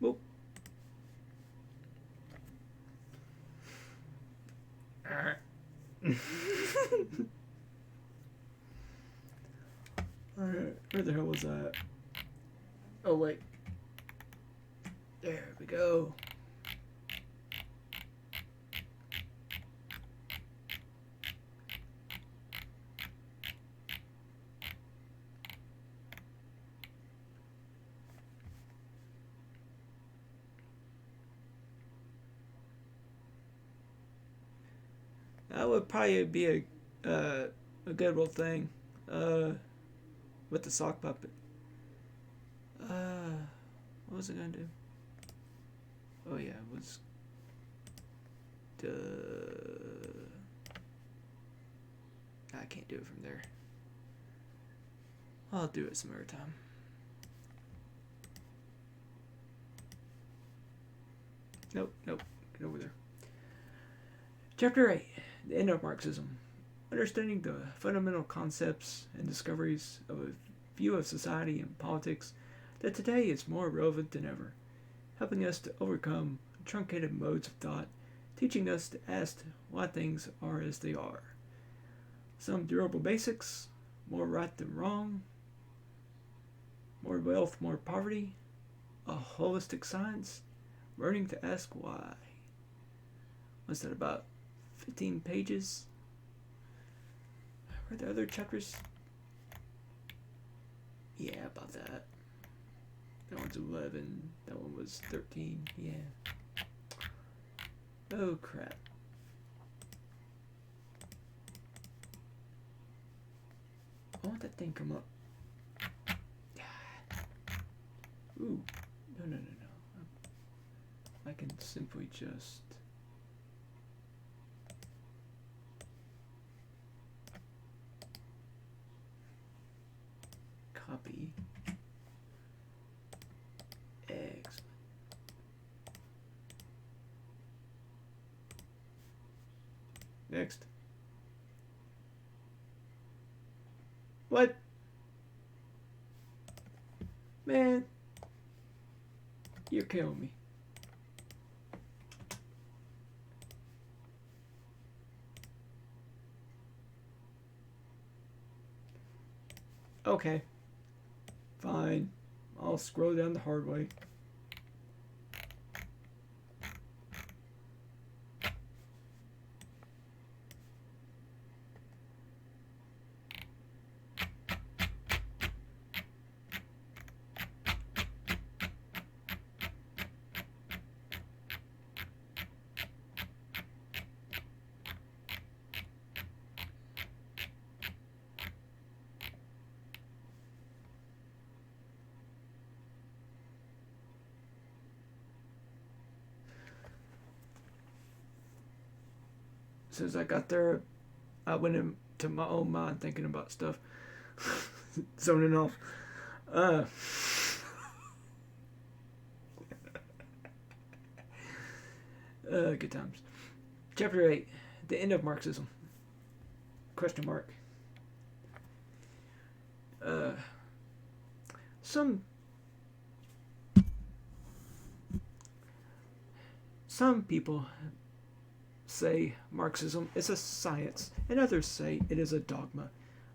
Whoop. Alright. Alright, where the hell was that? Oh, wait. There we go. That would probably be a good little thing. Uh, with the sock puppet. What was it gonna do? Oh yeah, it was. I can't do it from there. I'll do it some other time. Nope, nope. Get over there. Chapter 8: The End of Marxism. Understanding the fundamental concepts and discoveries of a view of society and politics that today is more relevant than ever, helping us to overcome truncated modes of thought, teaching us to ask why things are as they are. Some durable basics: more right than wrong, more wealth, more poverty, a holistic science, learning to ask why. What's that, about 15 pages? Are there other chapters? Yeah, about that. That one's 11. That one was 13. Yeah. Oh, crap. I want that thing to come up. Ooh. No. I can simply just... copy. Excellent. Next. What? Man. You're killing me. Okay. Fine. I'll scroll down the hard way. As soon as I got there, I went into my own mind thinking about stuff. Zoning off. Good times. Chapter 8. The End of Marxism. Question mark. Some people say Marxism is a science, and others say it is a dogma,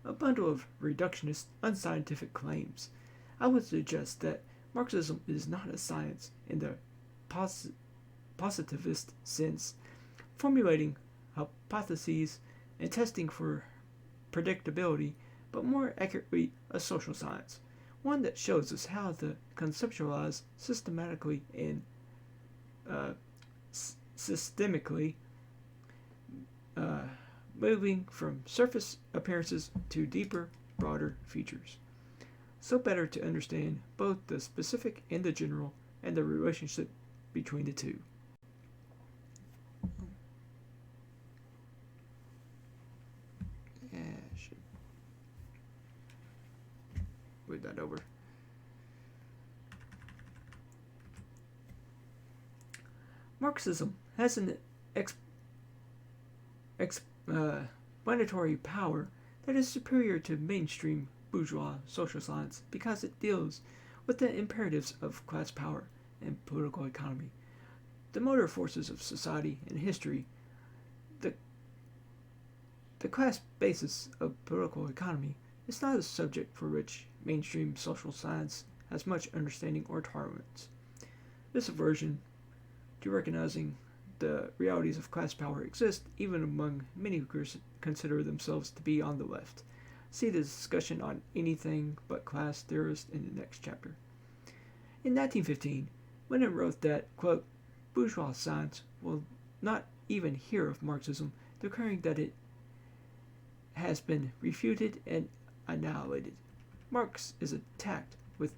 a bundle of reductionist, unscientific claims. I would suggest that Marxism is not a science in the positivist sense, formulating hypotheses and testing for predictability, but more accurately a social science, one that shows us how to conceptualize systematically and systemically, moving from surface appearances to deeper, broader features. So better to understand both the specific and the general, and the relationship between the two. Yeah, should read that over. Marxism has an explanatory power that is superior to mainstream bourgeois social science because it deals with the imperatives of class power and political economy. The motor forces of society and history, the, the class basis of political economy, is not a subject for which mainstream social science has much understanding or tolerance. This aversion to recognizing the realities of class power exists even among many who consider themselves to be on the left. See the discussion on anything but class theorists in the next chapter. In 1915, Lenin wrote that, quote, bourgeois science will not even hear of Marxism, declaring that it has been refuted and annihilated. Marx is attacked with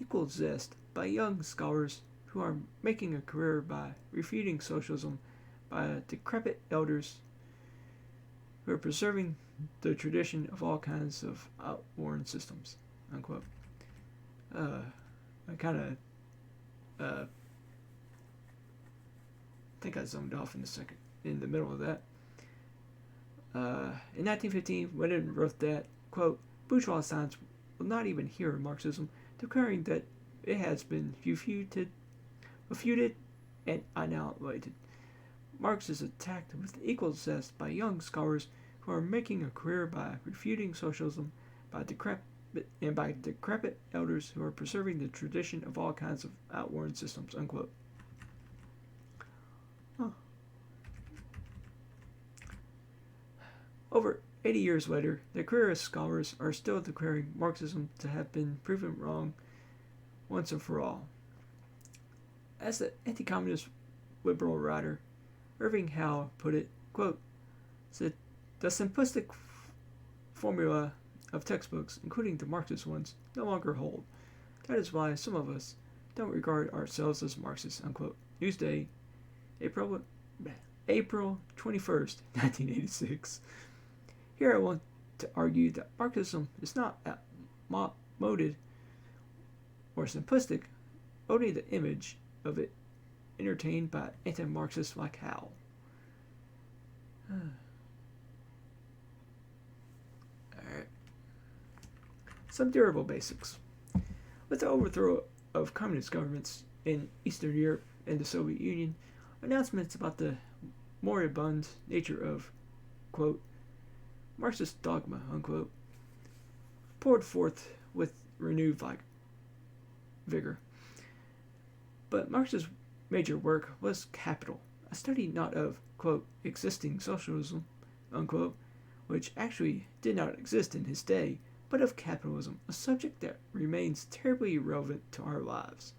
equal zest by young scholars who are making a career by refuting socialism, by decrepit elders who are preserving the tradition of all kinds of outworn systems. Unquote. I kind of think I zoned off in the middle of that. In 1915, Lenin wrote that, quote, bourgeois science will not even hear of Marxism, declaring that it has been refuted and annihilated. Marx is attacked with equal zest by young scholars who are making a career by refuting socialism, by decrepit elders who are preserving the tradition of all kinds of outworn systems. Unquote. Huh. Over 80 years later, the careerist scholars are still declaring Marxism to have been proven wrong once and for all. As the anti-communist liberal writer Irving Howe put it, quote, the simplistic formula of textbooks, including the Marxist ones, no longer hold. That is why some of us don't regard ourselves as Marxists, unquote. Newsday, April 21st, 1986. Here I want to argue that Marxism is not outmoded or simplistic, only the image of it entertained by anti-Marxists like Howe. Alright. Some durable basics. With the overthrow of communist governments in Eastern Europe and the Soviet Union, announcements about the moribund nature of, quote, Marxist dogma, unquote, poured forth with renewed vigor. But Marx's major work was Capital, a study not of, quote, existing socialism, unquote, which actually did not exist in his day, but of capitalism, a subject that remains terribly relevant to our lives.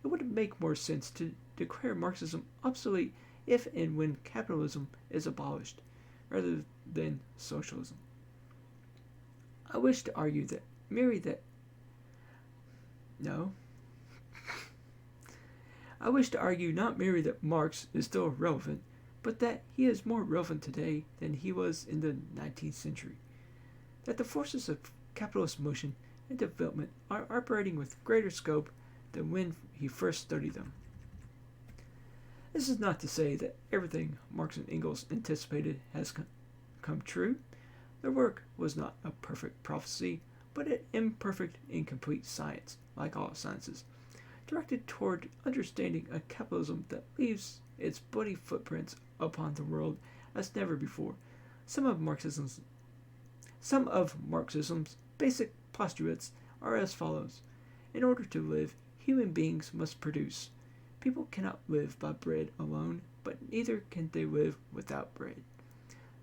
It would make more sense to declare Marxism obsolete if and when capitalism is abolished, rather than socialism. I wish to argue that I wish to argue not merely that Marx is still relevant, but that he is more relevant today than he was in the 19th century. That the forces of capitalist motion and development are operating with greater scope than when he first studied them. This is not to say that everything Marx and Engels anticipated has come true. Their work was not a perfect prophecy, but an imperfect, incomplete science, like all sciences, directed toward understanding a capitalism that leaves its bloody footprints upon the world as never before. Some of Marxism's basic postulates are as follows. In order to live, human beings must produce. People cannot live by bread alone, but neither can they live without bread.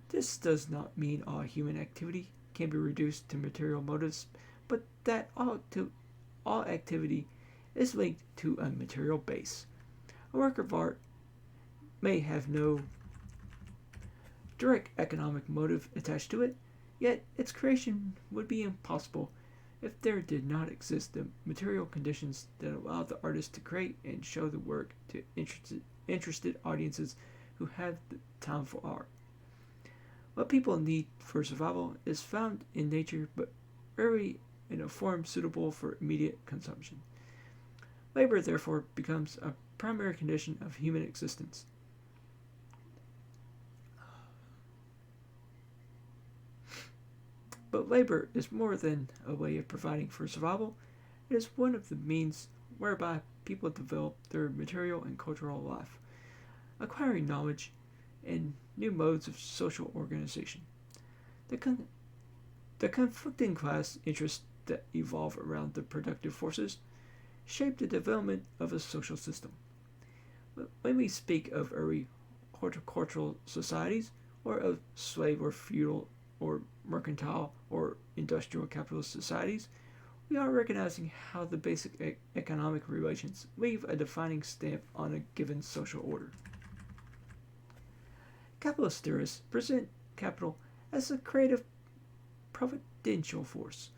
This does not mean all human activity can be reduced to material motives, but that all activity is linked to a material base. A work of art may have no direct economic motive attached to it, yet its creation would be impossible if there did not exist the material conditions that allow the artist to create and show the work to interested audiences who have the time for art. What people need for survival is found in nature, but rarely in a form suitable for immediate consumption. Labor, therefore, becomes a primary condition of human existence. But labor is more than a way of providing for survival. It is one of the means whereby people develop their material and cultural life, acquiring knowledge and new modes of social organization. The, the conflicting class interests that evolve around the productive forces shape the development of a social system. When we speak of early horticultural societies, or of slave or feudal or mercantile or industrial capitalist societies, we are recognizing how the basic economic relations leave a defining stamp on a given social order. Capitalist theorists present capital as a creative providential force.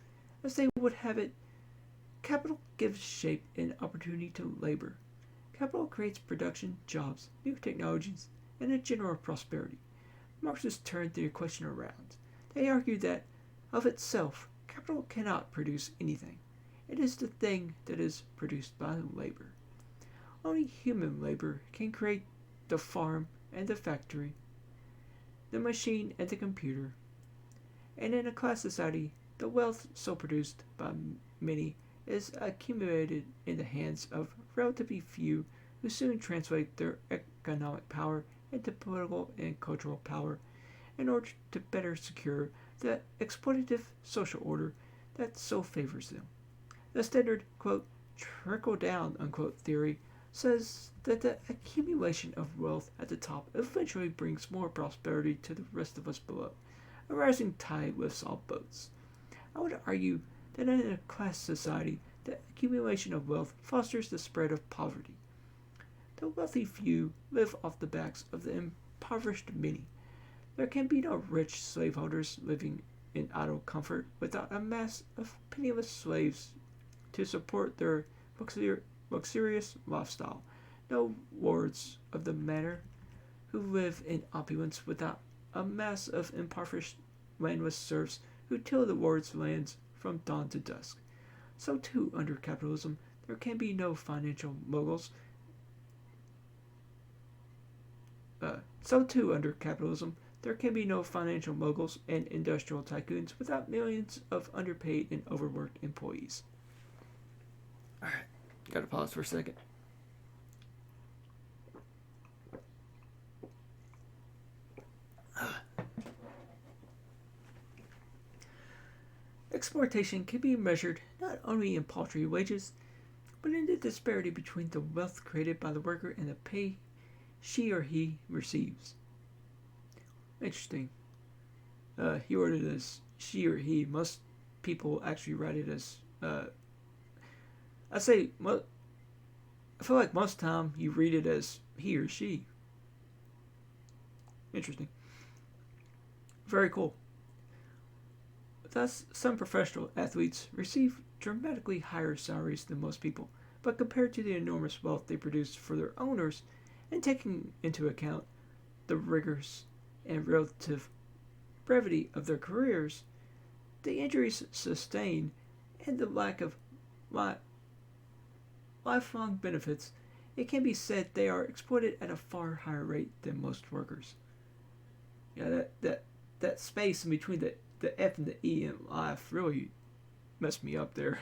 As they would have it, capital gives shape and opportunity to labor. Capital creates production, jobs, new technologies, and a general prosperity. Marxists turned the question around. They argue that, of itself, capital cannot produce anything. It is the thing that is produced by labor. Only human labor can create the farm and the factory, the machine and the computer. And in a class society, the wealth so produced by many is accumulated in the hands of relatively few who soon translate their economic power into political and cultural power in order to better secure the exploitative social order that so favors them. The standard, quote, trickle-down, unquote, theory says that the accumulation of wealth at the top eventually brings more prosperity to the rest of us below. A rising tide lifts all boats. I would argue that in a class society, the accumulation of wealth fosters the spread of poverty. The wealthy few live off the backs of the impoverished many. There can be no rich slaveholders living in idle comfort without a mass of penniless slaves to support their luxurious lifestyle. No lords of the manor who live in opulence without a mass of impoverished landless serfs who till the lord's lands from dawn to dusk. So too, under capitalism, there can be no financial moguls. Under capitalism, there can be no financial moguls and industrial tycoons without millions of underpaid and overworked employees. Alright, gotta pause for a second. Exploitation can be measured not only in paltry wages, but in the disparity between the wealth created by the worker and the pay she or he receives. Interesting. He wrote it as she or he. Most people actually write it as I feel like most time you read it as he or she. Interesting. Very cool. Thus, some professional athletes receive dramatically higher salaries than most people, but compared to the enormous wealth they produce for their owners, and taking into account the rigors and relative brevity of their careers, the injuries sustained, and the lack of lifelong benefits, it can be said they are exploited at a far higher rate than most workers. Yeah, that space in between the F and the E in life really messed me up there.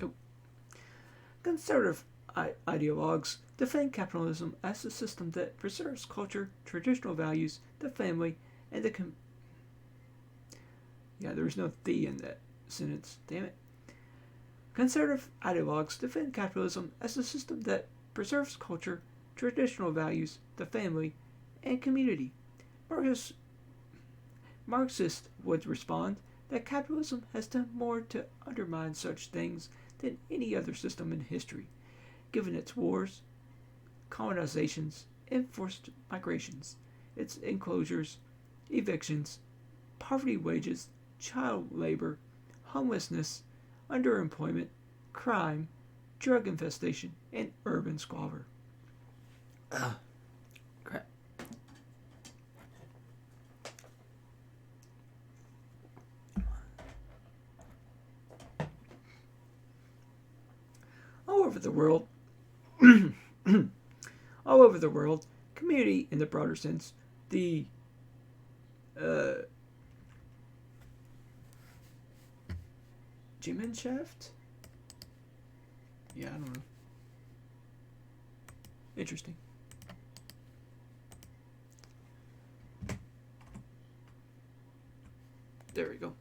Oh. Conservative ideologues defend capitalism as a system that preserves culture, traditional values, the family, and the there's no "the" in that sentence. Damn it. Conservative ideologues defend capitalism as a system that preserves culture, traditional values, the family, and community. Marxists would respond that capitalism has done more to undermine such things than any other system in history, given its wars, colonizations, enforced migrations, its enclosures, evictions, poverty wages, child labor, homelessness, underemployment, crime, drug infestation, and urban squalor. Crap. All over the world, community in the broader sense, the Gemeinschaft? Yeah, I don't know. Interesting. There we go.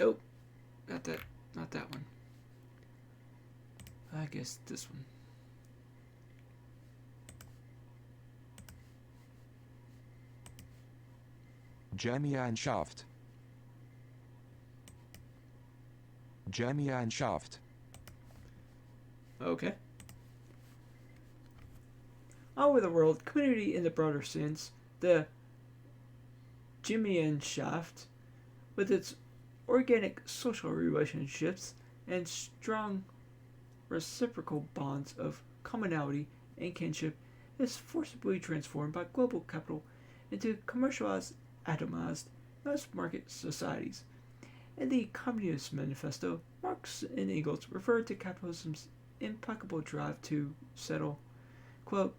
Oh, not that. Not that one. I guess this one. Gemeinschaft. Gemeinschaft. Okay. All over the world, community in the broader sense, the Gemeinschaft, with its organic social relationships and strong reciprocal bonds of commonality and kinship, is forcibly transformed by global capital into commercialized, atomized, mass market societies. In the Communist Manifesto, Marx and Engels referred to capitalism's implacable drive to settle, quote,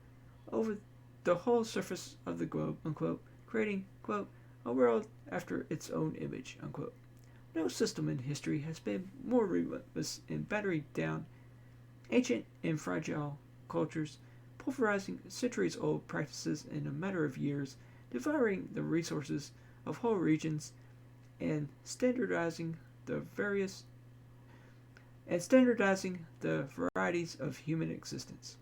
over the whole surface of the globe, unquote, creating, quote, a world after its own image, unquote. No system in history has been more relentless in battering down ancient and fragile cultures, pulverizing centuries old practices in a matter of years, devouring the resources of whole regions, and standardizing the varieties of human existence.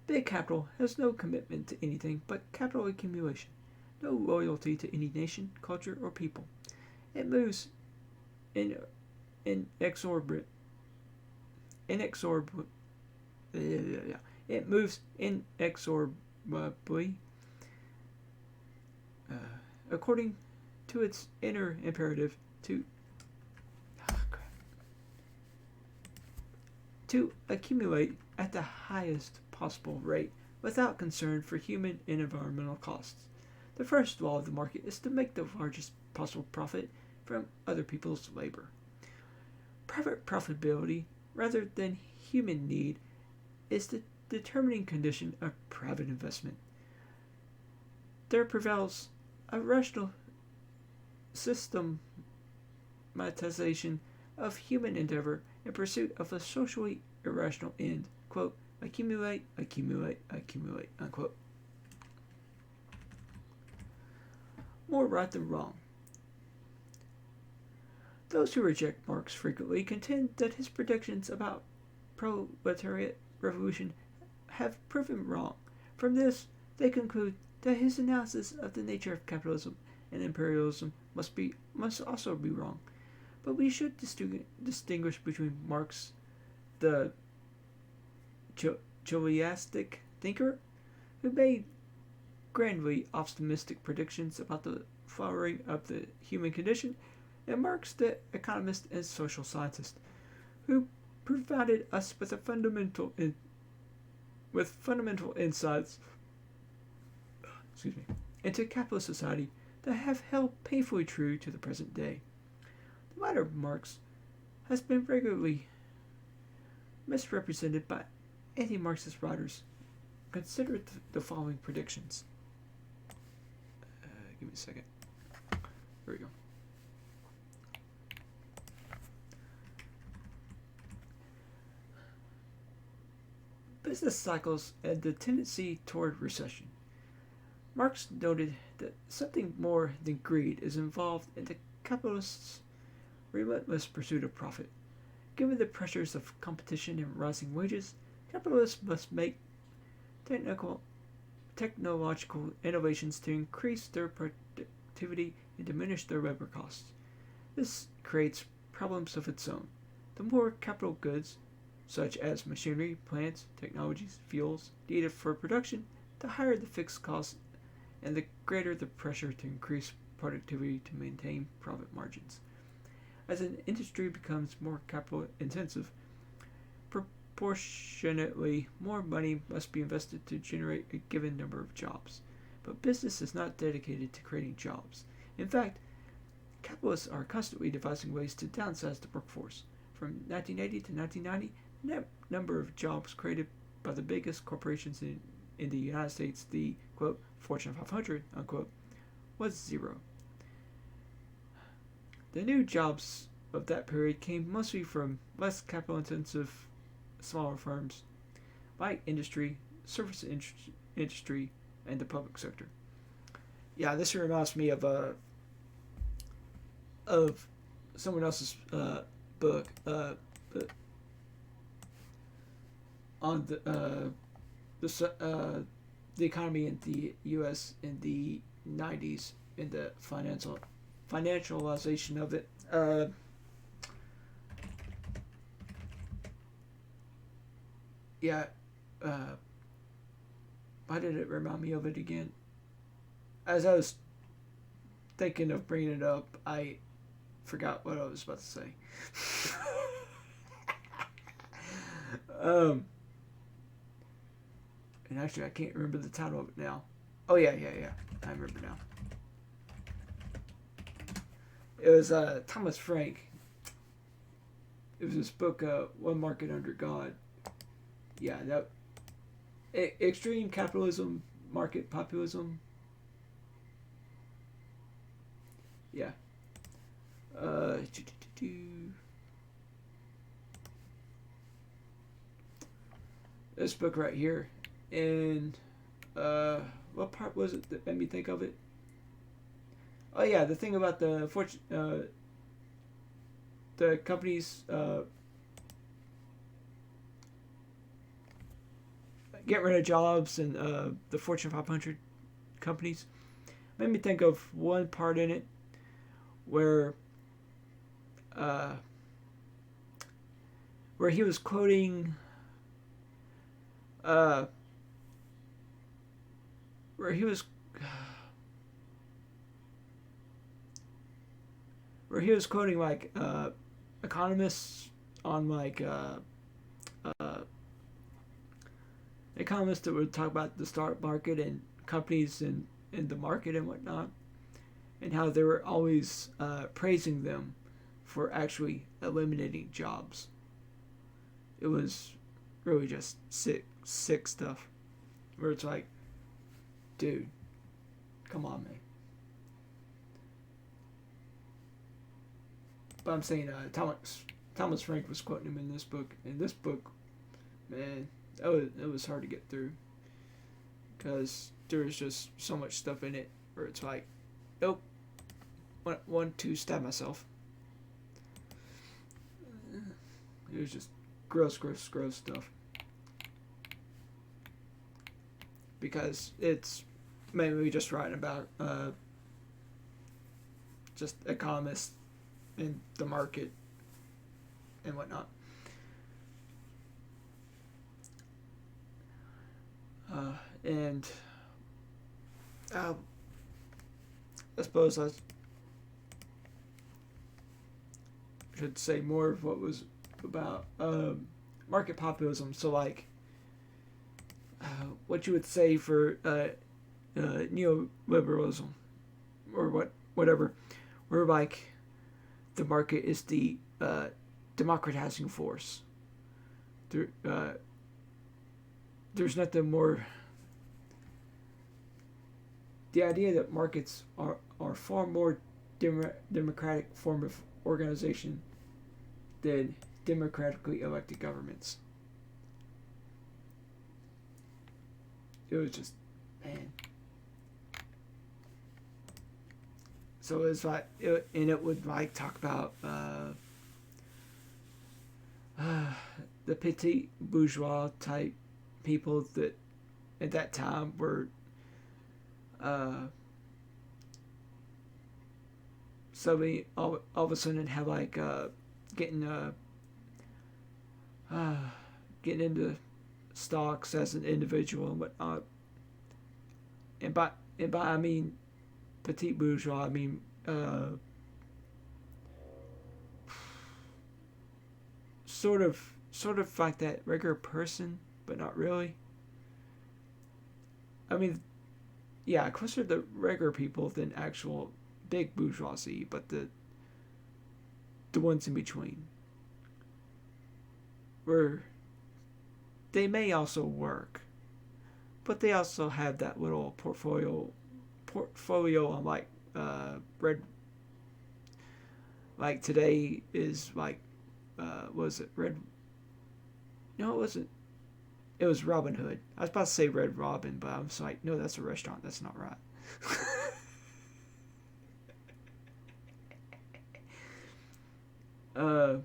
Big capital has no commitment to anything but capital accumulation, no loyalty to any nation, culture, or people. It moves in inexorably. It moves inexorably according to its inner imperative to accumulate at the highest possible rate without concern for human and environmental costs. The first law of the market is to make the largest possible profit from other people's labor. Private profitability, rather than human need, is the determining condition of private investment. There prevails a rational systematization of human endeavor in pursuit of a socially irrational end, quote, accumulate, accumulate, accumulate, unquote. More right than wrong. Those who reject Marx frequently contend that his predictions about proletariat revolution have proven wrong. From this, they conclude that his analysis of the nature of capitalism and imperialism must also be wrong. But we should distinguish between Marx, the Chauvinistic thinker, who made grandly optimistic predictions about the flowering of the human condition, and Marx, the economist and social scientist, who provided us with fundamental insights into capitalist society that have held painfully true to the present day. The latter Marx has been regularly misrepresented by anti-Marxist writers. Consider the following predictions. Give me a second. Here we go. Business cycles and the tendency toward recession. Marx noted that something more than greed is involved in the capitalist's relentless pursuit of profit. Given the pressures of competition and rising wages, capitalists must make technological innovations to increase their productivity and diminish their labor costs. This creates problems of its own. The more capital goods, such as machinery, plants, technologies, fuels, needed for production, the higher the fixed costs and the greater the pressure to increase productivity to maintain profit margins. As an industry becomes more capital intensive, proportionately more money must be invested to generate a given number of jobs. but business is not dedicated to creating jobs. In fact, capitalists are constantly devising ways to downsize the workforce. From 1980 to 1990, the net number of jobs created by the biggest corporations in the United States, the quote Fortune 500 unquote, was zero. The new jobs of that period came mostly from less capital intensive smaller firms, light industry, service industry, and the public sector. Yeah, this reminds me of someone else's book on the economy in the U.S. in the 90s and the financialization of it. Yeah. Why did it remind me of it again? As I was thinking of bringing it up, I forgot what I was about to say. And actually, I can't remember the title of it now. Oh yeah. I remember now. It was Thomas Frank. It was this book, One Market Under God. Yeah, that extreme capitalism, market populism. Yeah. This book right here, and what part was it that made me think of it? Oh yeah, the thing about the companies get rid of jobs and the Fortune 500 companies made me think of one part in it where he was quoting where he was quoting like economists on like economists that would talk about the stock market and companies in the market and whatnot, and how they were always praising them for actually eliminating jobs. It was really just sick stuff. Where it's like, dude, come on, man. But I'm saying Thomas Frank was quoting him in this book. And this book, man, it was hard to get through. Because there was just so much stuff in it where it's like, nope, want to stab myself. It was just gross stuff. Because it's mainly just writing about just economists and the market and whatnot. And I suppose I should say more of what was about market populism. So like what you would say for neoliberalism or whatever, where like the market is the democratizing force. There's nothing more. The idea that markets are far more democratic form of organization than democratically elected governments. It was just, man. So it's like, it would like talk about the petit bourgeois type people that at that time were suddenly all of a sudden have like getting into stocks as an individual and whatnot. And by I mean petit bourgeois, I mean sort of like that regular person, but not really. I mean, yeah, closer to regular people than actual big bourgeoisie, but the ones in between, where they may also work, but they also have that little portfolio on red, like today is like was it red? No, it wasn't. It was Robin Hood. I was about to say Red Robin, but I was like, no, that's a restaurant. That's not right. uh,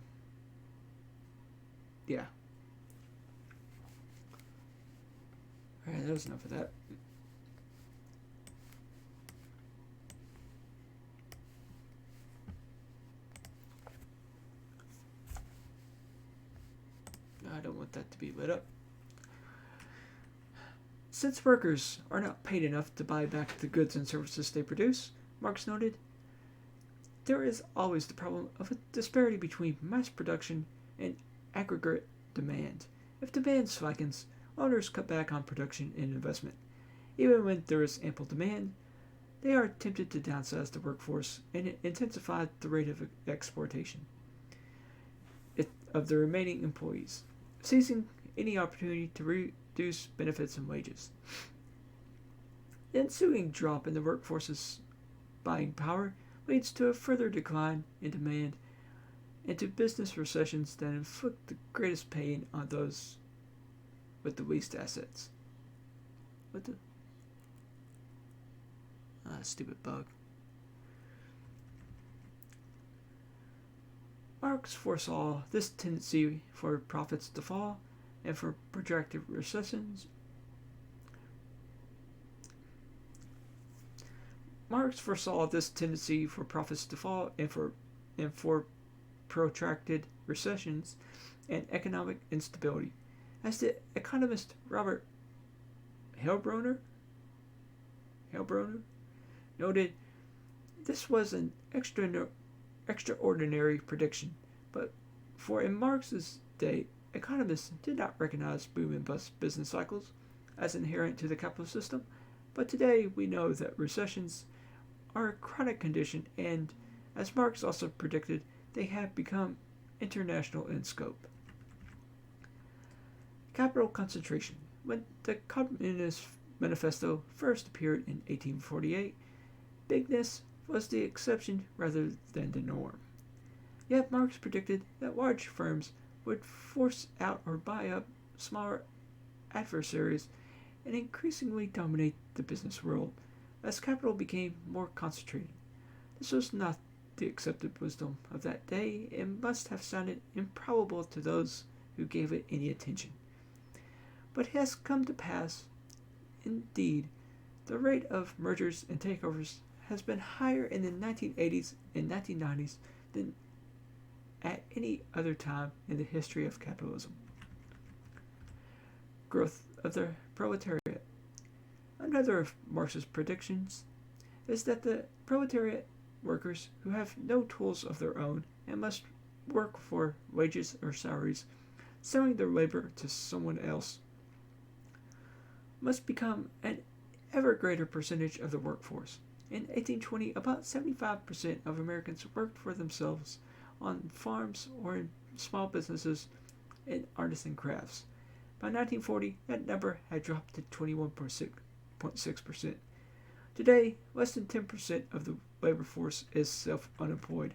yeah. All right, that was enough of that. I don't want that to be lit up. Since workers are not paid enough to buy back the goods and services they produce, Marx noted, there is always the problem of a disparity between mass production and aggregate demand. If demand slackens, owners cut back on production and investment. Even when there is ample demand, they are tempted to downsize the workforce and intensify the rate of exploitation of the remaining employees, seizing any opportunity to reduce benefits and wages. The ensuing drop in the workforce's buying power leads to a further decline in demand and to business recessions that inflict the greatest pain on those with the least assets. What the? Stupid bug. Marx foresaw this tendency for profits to fall and for protracted recessions. Marx foresaw this tendency for profits to fall and for protracted recessions and economic instability. As the economist Robert Heilbroner noted, this was an extraordinary prediction, but for in Marx's day, economists did not recognize boom and bust business cycles as inherent to the capitalist system, but today we know that recessions are a chronic condition and, as Marx also predicted, they have become international in scope. Capital concentration. When the Communist Manifesto first appeared in 1848, bigness was the exception rather than the norm. Yet Marx predicted that large firms would force out or buy up smaller adversaries and increasingly dominate the business world as capital became more concentrated. This was not the accepted wisdom of that day and must have sounded improbable to those who gave it any attention. But it has come to pass. Indeed, the rate of mergers and takeovers has been higher in the 1980s and 1990s than at any other time in the history of capitalism. Growth of the proletariat. Another of Marx's predictions is that the proletariat workers who have no tools of their own and must work for wages or salaries, selling their labor to someone else, must become an ever greater percentage of the workforce. In 1820, about 75% of Americans worked for themselves on farms or in small businesses and artisan crafts. By 1940, that number had dropped to 21.6%. Today, less than 10% of the labor force is self-unemployed.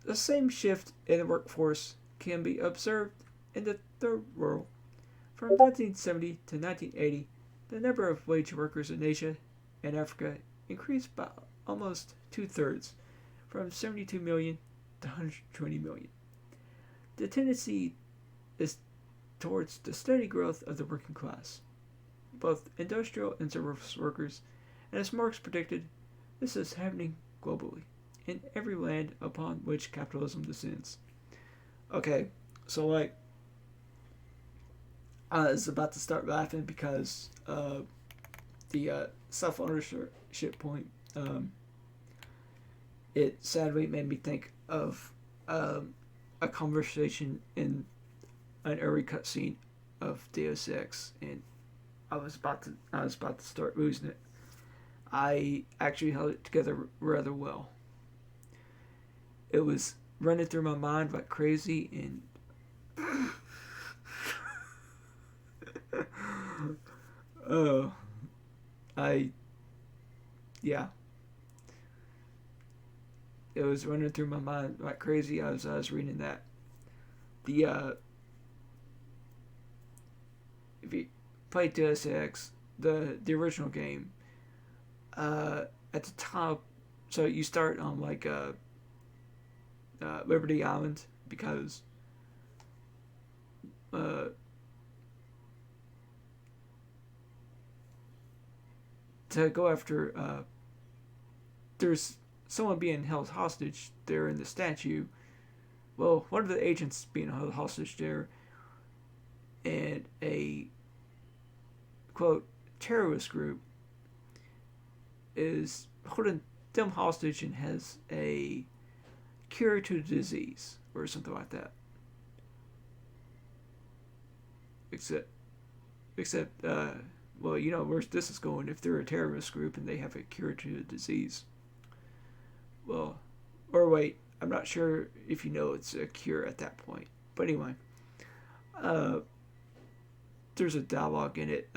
The same shift in the workforce can be observed in the Third World. From 1970 to 1980, the number of wage workers in Asia and Africa increased by almost two-thirds, from 72 million to 120 million. The tendency is towards the steady growth of the working class, both industrial and service workers, and as Marx predicted, this is happening globally, in every land upon which capitalism descends. Okay, so I was about to start laughing because the self-ownership point. It sadly made me think of a conversation in an early cutscene of Deus Ex, and I was about to start losing it. I actually held it together rather well. It was running through my mind like crazy, and oh, I yeah, it was running through my mind like crazy as I was reading that. The if you play Deus Ex, the original game, at the top, so you start on like Liberty Island because to go after there's someone being held hostage there in the statue. Well, one of the agents being held hostage there, and a quote terrorist group is holding them hostage and has a cure to the disease or something like that. Except, well, you know where this is going. If they're a terrorist group and they have a cure to the disease, well, or wait, I'm not sure if you know it's a cure at that point. But anyway, there's a dialogue in it.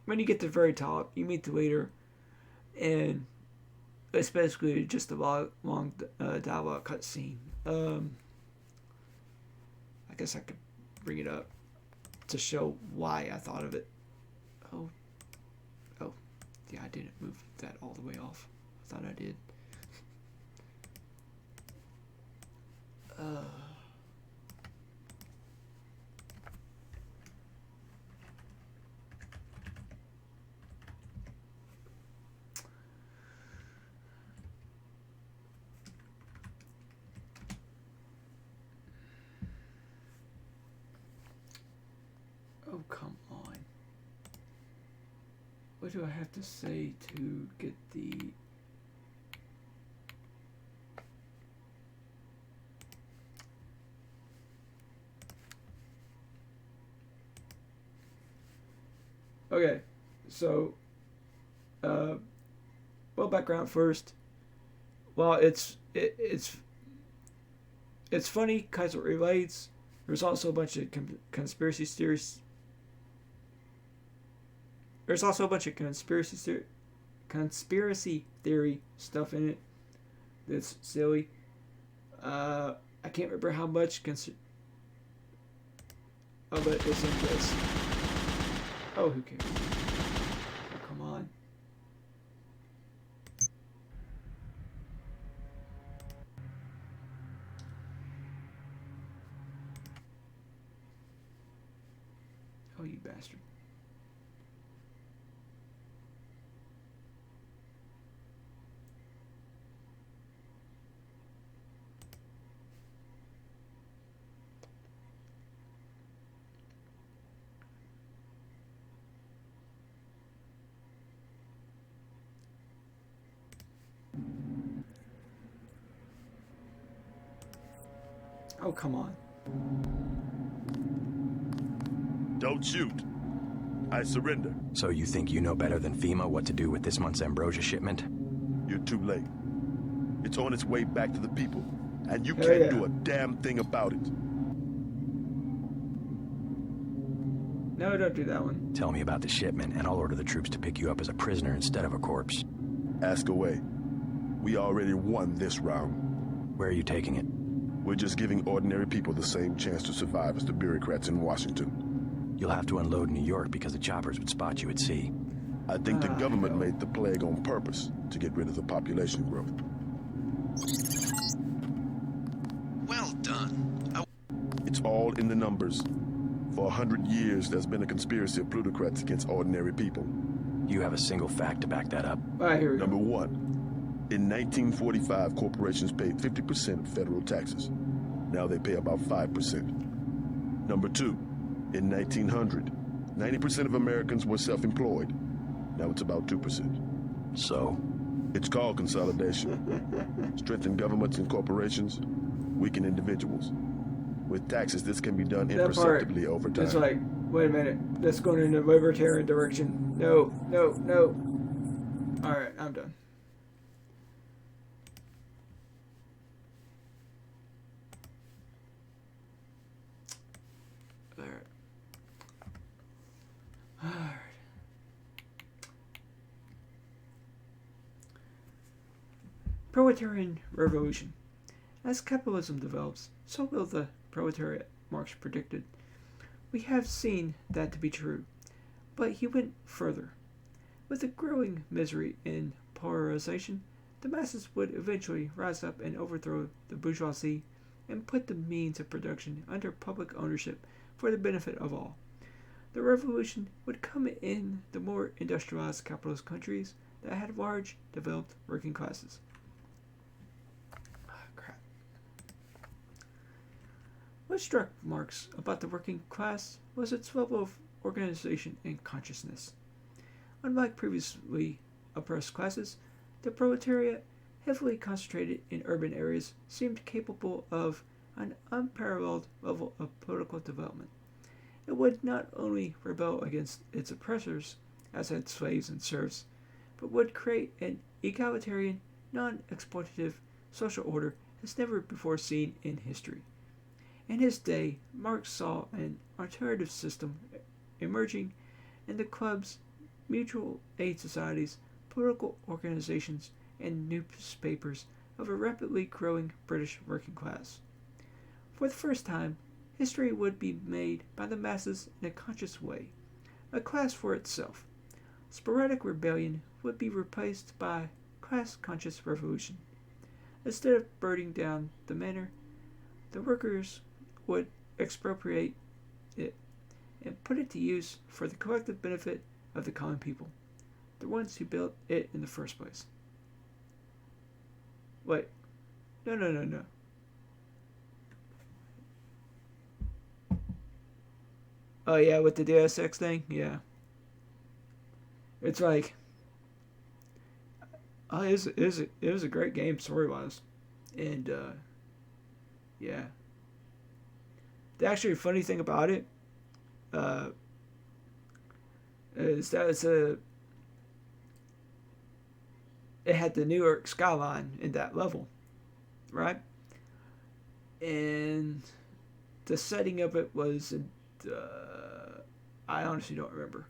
When you get to the very top, you meet the leader, and it's basically just a long dialogue cutscene. I guess I could bring it up to show why I thought of it. Oh, yeah, I didn't move that all the way off. I thought I did. Oh, come on. What do I have to say to get the... Okay, so, well, background first. Well, it's funny because it relates. There's also a bunch of conspiracy theories. There's also a bunch of conspiracy theory stuff in it that's silly. I can't remember how much but it's in this. Oh, who cares? Oh, come on. Oh, you bastard. Oh, come on. Don't shoot. I surrender. So you think you know better than FEMA what to do with this month's ambrosia shipment? You're too late. It's on its way back to the people, and you can't do a damn thing about it. No, don't do that one. Tell me about the shipment, and I'll order the troops to pick you up as a prisoner instead of a corpse. Ask away. We already won this round. Where are you taking it? We're just giving ordinary people the same chance to survive as the bureaucrats in Washington. You'll have to unload in New York because the choppers would spot you at sea. I think the government made the plague on purpose to get rid of the population growth. Well done. It's all in the numbers. For 100 years, there's been a conspiracy of plutocrats against ordinary people. You have a single fact to back that up. Here we go. Number one, in 1945, corporations paid 50% of federal taxes. Now they pay about 5%. Number two, in 1900, 90% of Americans were self-employed. Now it's about 2%. So? It's called consolidation. Strengthen governments and corporations, weaken individuals. With taxes, this can be done That part imperceptibly over time. is like, wait a minute, that's going in a libertarian direction. No, no, no. Alright, I'm done. Alright. Alright. Proletarian Revolution. As capitalism develops, so will the proletariat, Marx predicted. We have seen that to be true, but he went further. With the growing misery and polarization, the masses would eventually rise up and overthrow the bourgeoisie and put the means of production under public ownership for the benefit of all. The revolution would come in the more industrialized capitalist countries that had large, developed working classes. What struck Marx about the working class was its level of organization and consciousness. Unlike previously oppressed classes, the proletariat, heavily concentrated in urban areas, seemed capable of an unparalleled level of political development. It would not only rebel against its oppressors, as had slaves and serfs, but would create an egalitarian, non-exploitative social order as never before seen in history. In his day, Marx saw an alternative system emerging in the clubs, mutual aid societies, political organizations, and newspapers of a rapidly growing British working class. For the first time, history would be made by the masses in a conscious way, a class for itself. Sporadic rebellion would be replaced by class-conscious revolution. Instead of burning down the manor, the workers would expropriate it and put it to use for the collective benefit of the common people, the ones who built it in the first place. Wait, no. Oh yeah, with the Deus Ex thing, yeah. It's like, oh, it was a great game story wise, and yeah. The actually funny thing about it is that it had the New York skyline in that level, right? And the setting of it was, I honestly don't remember.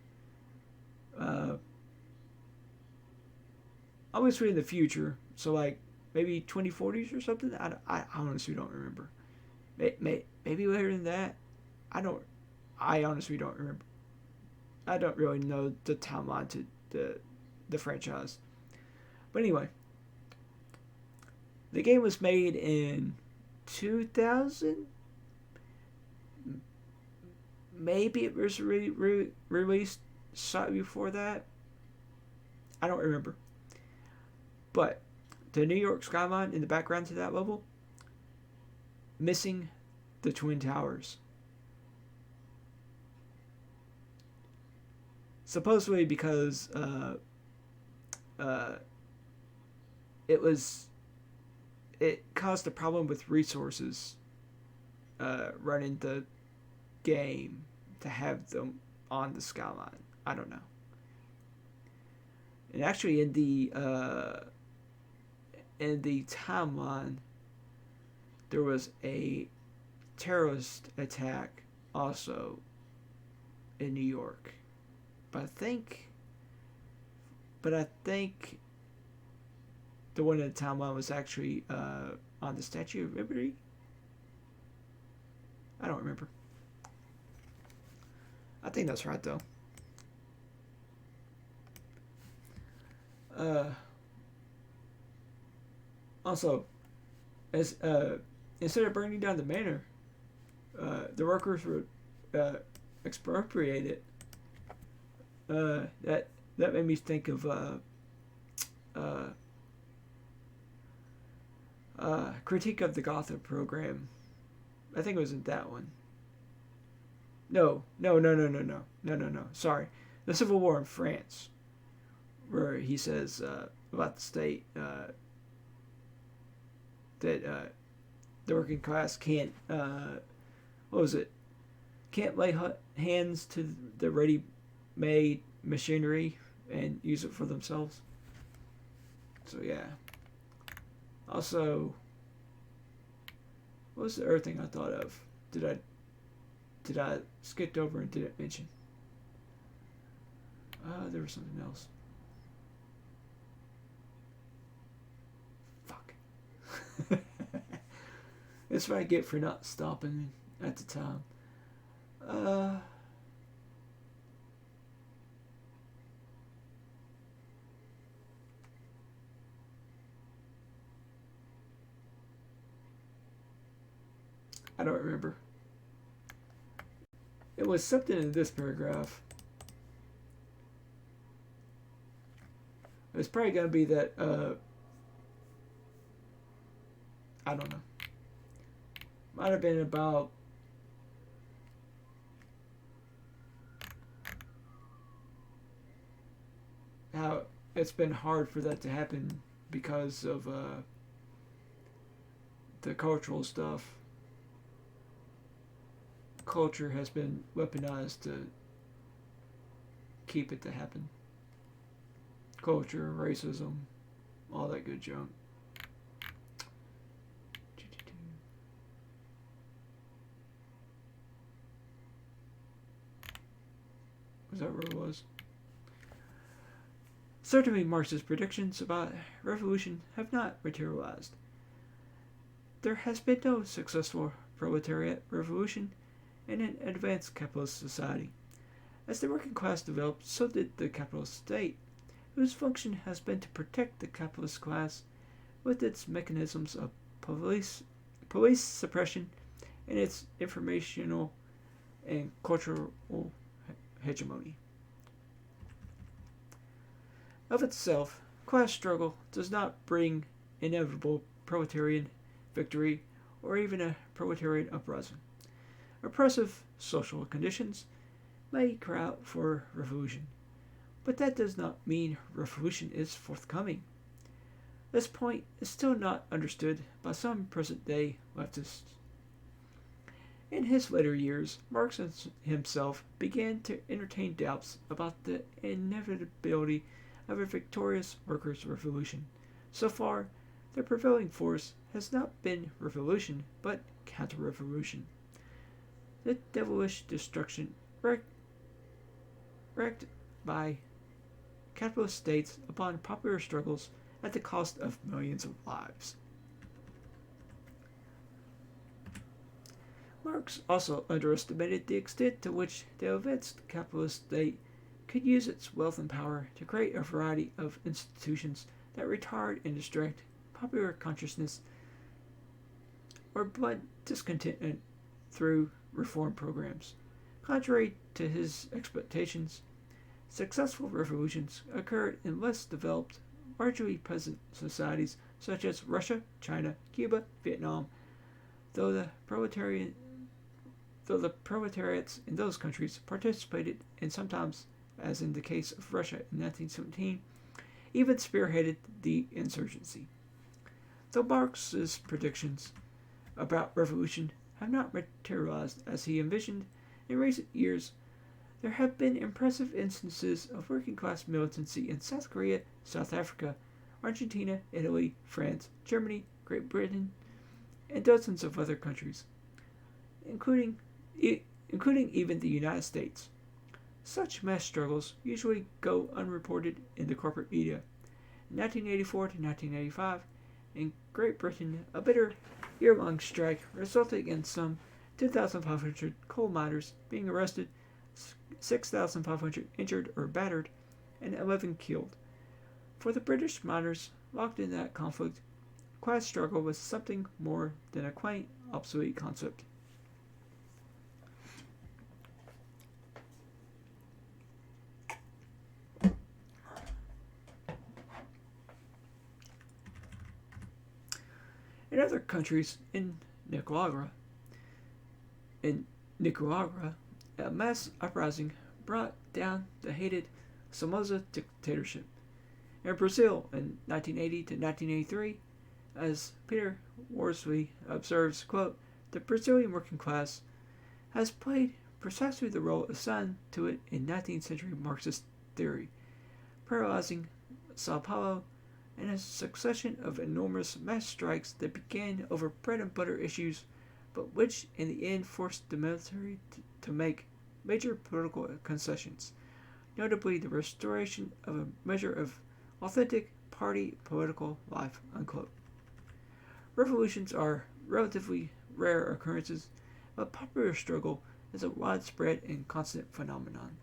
Obviously in the future, so like maybe 2040s or something. I honestly don't remember. Maybe later than that. I honestly don't remember. I don't really know the timeline to the franchise. But anyway, the game was made in 2000. Maybe it was released slightly before that. I don't remember. But the New York skyline in the background to that level, missing the Twin Towers. Supposedly because it caused a problem with resources running the game to have them on the skyline. I don't know. And actually in the timeline there was a terrorist attack also in New York. But I think the one in the timeline was actually on the Statue of Liberty. I don't remember. I think that's right though. Also, as instead of burning down the manor, the workers would expropriate it. That made me think of Critique of the Gotha program. I think it was in that one. No. Sorry, the Civil War in France, where he says about the state that the working class can't, what was it? Can't lay hands to the ready-made machinery and use it for themselves. So yeah. Also, what was the other thing I thought of? Did I skipped over and didn't mention? There was something else. Fuck. That's what I get for not stopping at the time. I don't remember. It was something in this paragraph. It's probably gonna be that. I don't know. Might have been about how it's been hard for that to happen because of the cultural stuff. Culture has been weaponized to keep it to happen. Culture, racism, all that good junk. Was that where it was? Certainly Marx's predictions about revolution have not materialized. There has been no successful proletariat revolution in an advanced capitalist society. As the working class developed, so did the capitalist state, whose function has been to protect the capitalist class with its mechanisms of police suppression and its informational and cultural hegemony. Of itself, class struggle does not bring inevitable proletarian victory or even a proletarian uprising. Oppressive social conditions may cry out for revolution, but that does not mean revolution is forthcoming. This point is still not understood by some present-day leftists. In his later years, Marx himself began to entertain doubts about the inevitability of a victorious workers' revolution. So far, the prevailing force has not been revolution, but counter-revolution. The devilish destruction wreaked by capitalist states upon popular struggles at the cost of millions of lives. Marx also underestimated the extent to which the advanced capitalist state could use its wealth and power to create a variety of institutions that retard and distract popular consciousness or blunt discontentment through reform programs. Contrary to his expectations, successful revolutions occurred in less developed, largely peasant societies such as Russia, China, Cuba, Vietnam, though the proletariats in those countries participated and sometimes, as in the case of Russia in 1917, even spearheaded the insurgency. Though Marx's predictions about revolution have not materialized as he envisioned, in recent years there have been impressive instances of working-class militancy in South Korea, South Africa, Argentina, Italy, France, Germany, Great Britain, and dozens of other countries, including even the United States. Such mass struggles usually go unreported in the corporate media. In 1984 to 1985, in Great Britain, a bitter year-long strike resulted in some 2,500 coal miners being arrested, 6,500 injured or battered, and 11 killed. For the British miners locked in that conflict, class struggle was something more than a quaint, obsolete concept. In other countries, in Nicaragua, a mass uprising brought down the hated Somoza dictatorship. In Brazil, in 1980 to 1983, As Peter Worsley observes, quote, the Brazilian working class has played precisely the role assigned to it in 19th century Marxist theory, paralyzing Sao Paulo and a succession of enormous mass strikes that began over bread and butter issues, but which in the end forced the military to make major political concessions, notably the restoration of a measure of authentic party political life, unquote. Revolutions are relatively rare occurrences, but popular struggle is a widespread and constant phenomenon.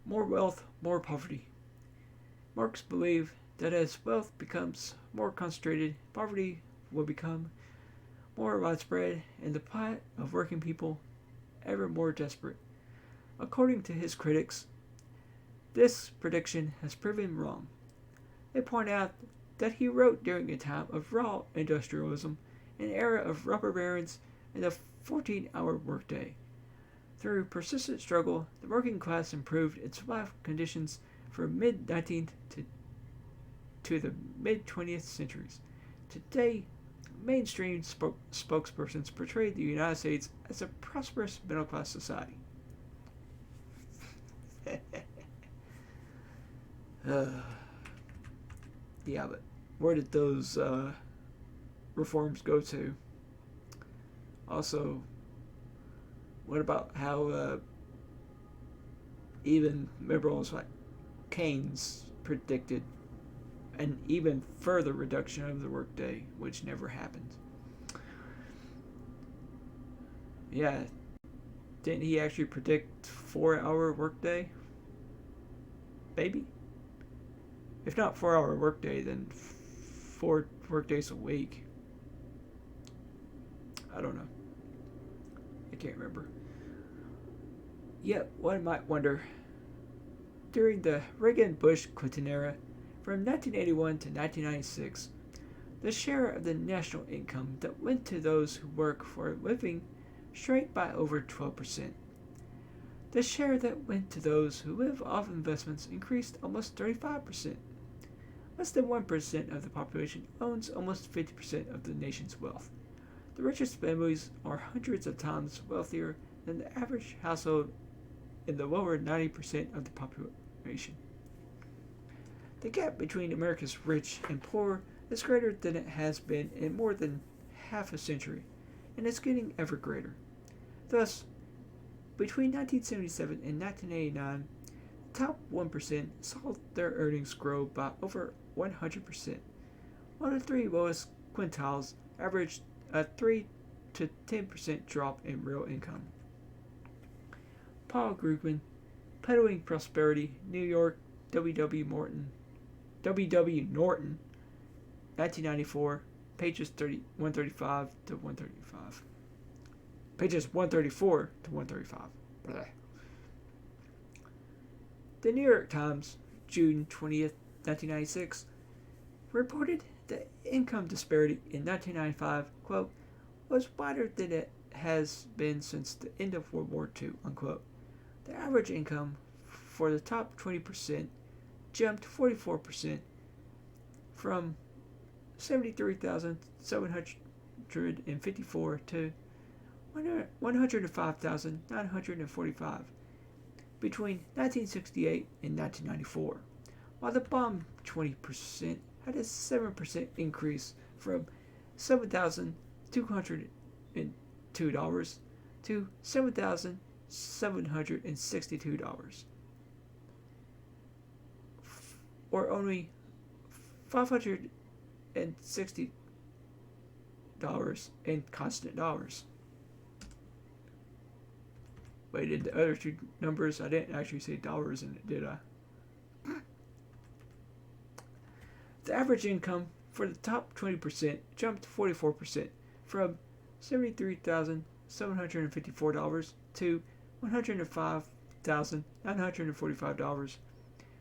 More wealth, more poverty. Marx believed that as wealth becomes more concentrated, poverty will become more widespread and the plight of working people ever more desperate. According to his critics, this prediction has proven wrong. They point out that he wrote during a time of raw industrialism, an era of robber barons, and the 14-hour workday. Through persistent struggle, the working class improved its life conditions from mid-19th to the mid-20th centuries. Today, mainstream spokespersons portray the United States as a prosperous middle-class society. Yeah, but where did those reforms go to? Also, what about how even liberals like Keynes predicted an even further reduction of the workday, which never happened? Yeah, didn't he actually predict 4-hour workday? Maybe. If not 4-hour workday, then 4 workdays a week. I don't know. I can't remember. Yet one might wonder, during the Reagan-Bush-Clinton era, from 1981 to 1996, the share of the national income that went to those who work for a living shrank by over 12%. The share that went to those who live off investments increased almost 35%. Less than 1% of the population owns almost 50% of the nation's wealth. The richest families are hundreds of times wealthier than the average household in the lower 90% of the population. The gap between America's rich and poor is greater than it has been in more than half a century, and it's getting ever greater. Thus, between 1977 and 1989, the top 1% saw their earnings grow by over 100%, while the 3 lowest quintiles averaged a 3 to 10% drop in real income. Paul Krugman, Peddling Prosperity, New York, W.W. Norton, 1994, pages 135 to 135. Pages 134 to 135. Blah. The New York Times, June 20th, 1996, reported the income disparity in 1995, quote, was wider than it has been since the end of World War II, unquote. The average income for the top 20% jumped 44% from $73,754 to $105,945 between 1968 and 1994, while the bottom 20% had a 7% increase from $7,202 to $7,762, or only $560 in constant dollars. Wait, did the other two numbers? I didn't actually say dollars in it, did I? The average income for the top 20% jumped 44% from $73,754 to $105,945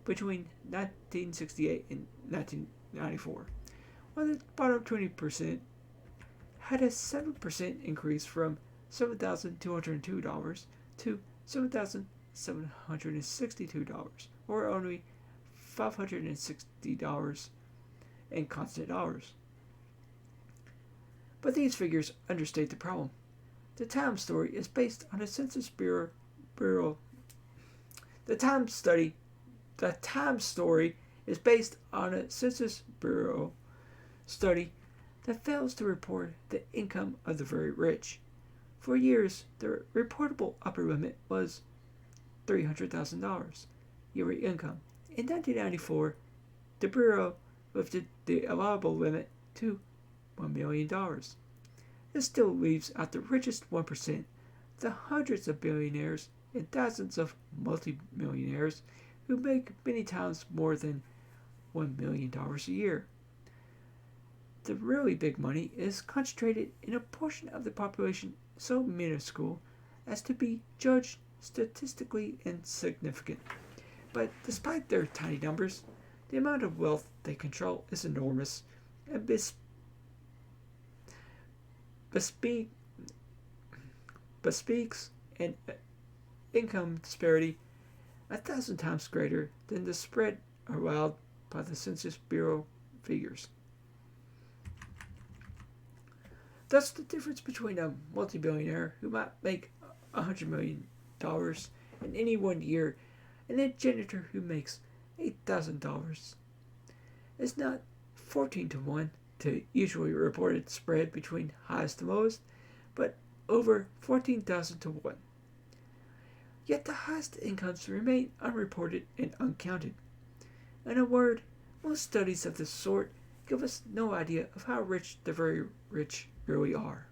between 1968 and 1994, while the bottom 20% had a 7% increase from $7,202 to $7,762, or only $560 in constant dollars. But these figures understate the problem. The Time story is based on a Census Bureau. The Time story is based on a Census Bureau study that fails to report the income of the very rich. For years, the reportable upper limit was $300,000 yearly income. In 1994, the Bureau lifted the allowable limit to $1 million. This still leaves out the richest 1%, the hundreds of billionaires and thousands of multimillionaires who make many times more than $1 million a year. The really big money is concentrated in a portion of the population so minuscule as to be judged statistically insignificant. But despite their tiny numbers, the amount of wealth they control is enormous and bespeaks an income disparity 1,000 times greater than the spread allowed by the Census Bureau figures. Thus, the difference between a multi-billionaire who might make $100 million in any one year and a janitor who makes $8,000 is not 14 to 1, the usually reported spread between highest to lowest, but over 14,000 to 1. Yet the highest incomes remain unreported and uncounted. In a word, most studies of this sort give us no idea of how rich the very rich really are.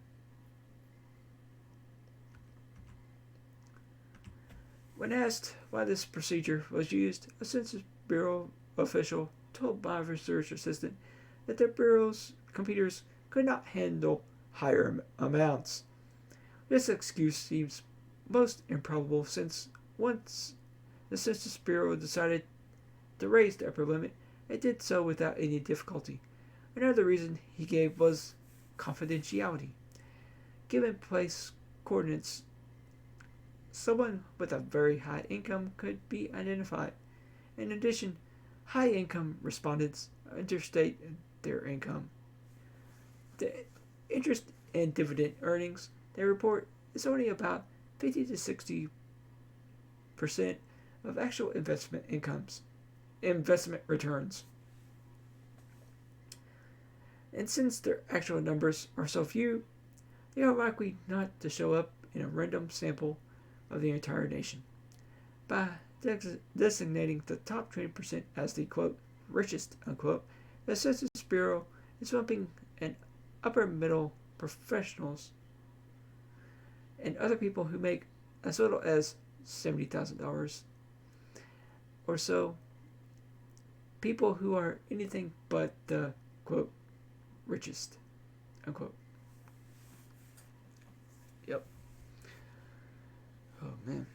When asked why this procedure was used, a Census Bureau official told my research assistant that the Bureau's computers could not handle higher amounts. This excuse seems most improbable since once the Census Bureau decided to raise the upper limit, it did so without any difficulty. Another reason he gave was confidentiality. Given place coordinates, someone with a very high income could be identified. In addition, high-income respondents interstate their income. The interest and dividend earnings they report is only about 50 to 60% of actual investment returns. And since their actual numbers are so few, they are likely not to show up in a random sample of the entire nation. By designating the top 20% as the, quote, richest, unquote, the Census Bureau is lumping an upper middle professionals and other people who make as little as $70,000 or so, people who are anything but the, quote, richest, unquote. Yep. Oh, man.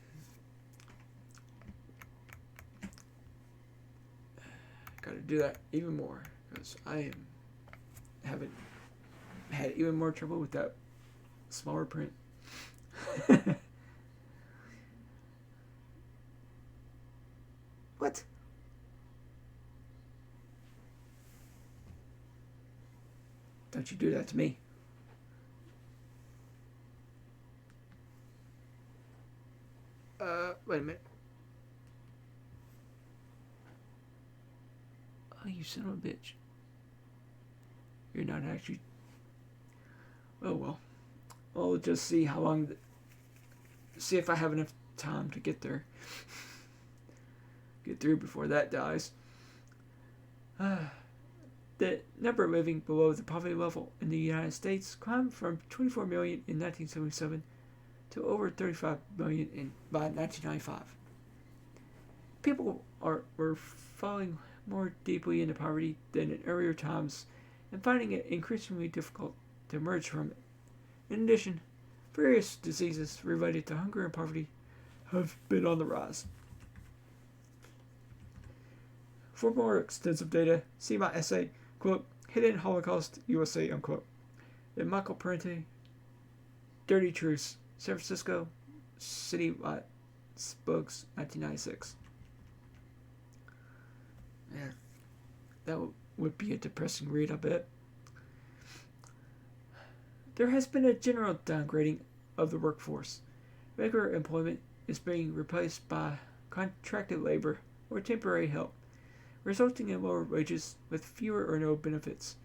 Gotta do that even more, because I haven't had even more trouble with that smaller print. What? Don't you do that to me. Wait a minute. Oh, you son of a bitch. You're not actually... Oh, well. We'll just see how long... See if I have enough time to get there. Get through before that dies. The number living below the poverty level in the United States climbed from 24 million in 1977 to over 35 million by 1995. People were falling more deeply into poverty than in earlier times and finding it increasingly difficult to emerge from it. In addition, various diseases related to hunger and poverty have been on the rise. For more extensive data, see my essay, quote, Hidden Holocaust USA, unquote, in Michael Parente, Dirty Truths, San Francisco, City Books, 1996. Yeah, that would be a depressing read, I bet. There has been a general downgrading of the workforce. Regular employment is being replaced by contracted labor or temporary help, resulting in lower wages with fewer or no benefits.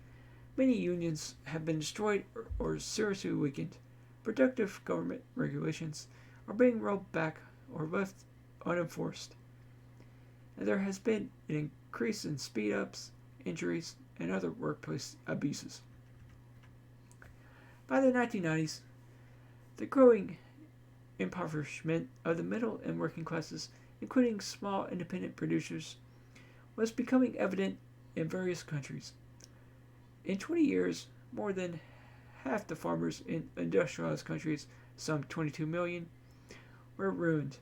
Many unions have been destroyed or seriously weakened. Productive government regulations are being rolled back or left unenforced. And there has been an increase in speed ups, injuries, and other workplace abuses. By the 1990s, the growing impoverishment of the middle and working classes, including small independent producers, was becoming evident in various countries. In 20 years, more than half the farmers in industrialized countries, some 22 million, were ruined.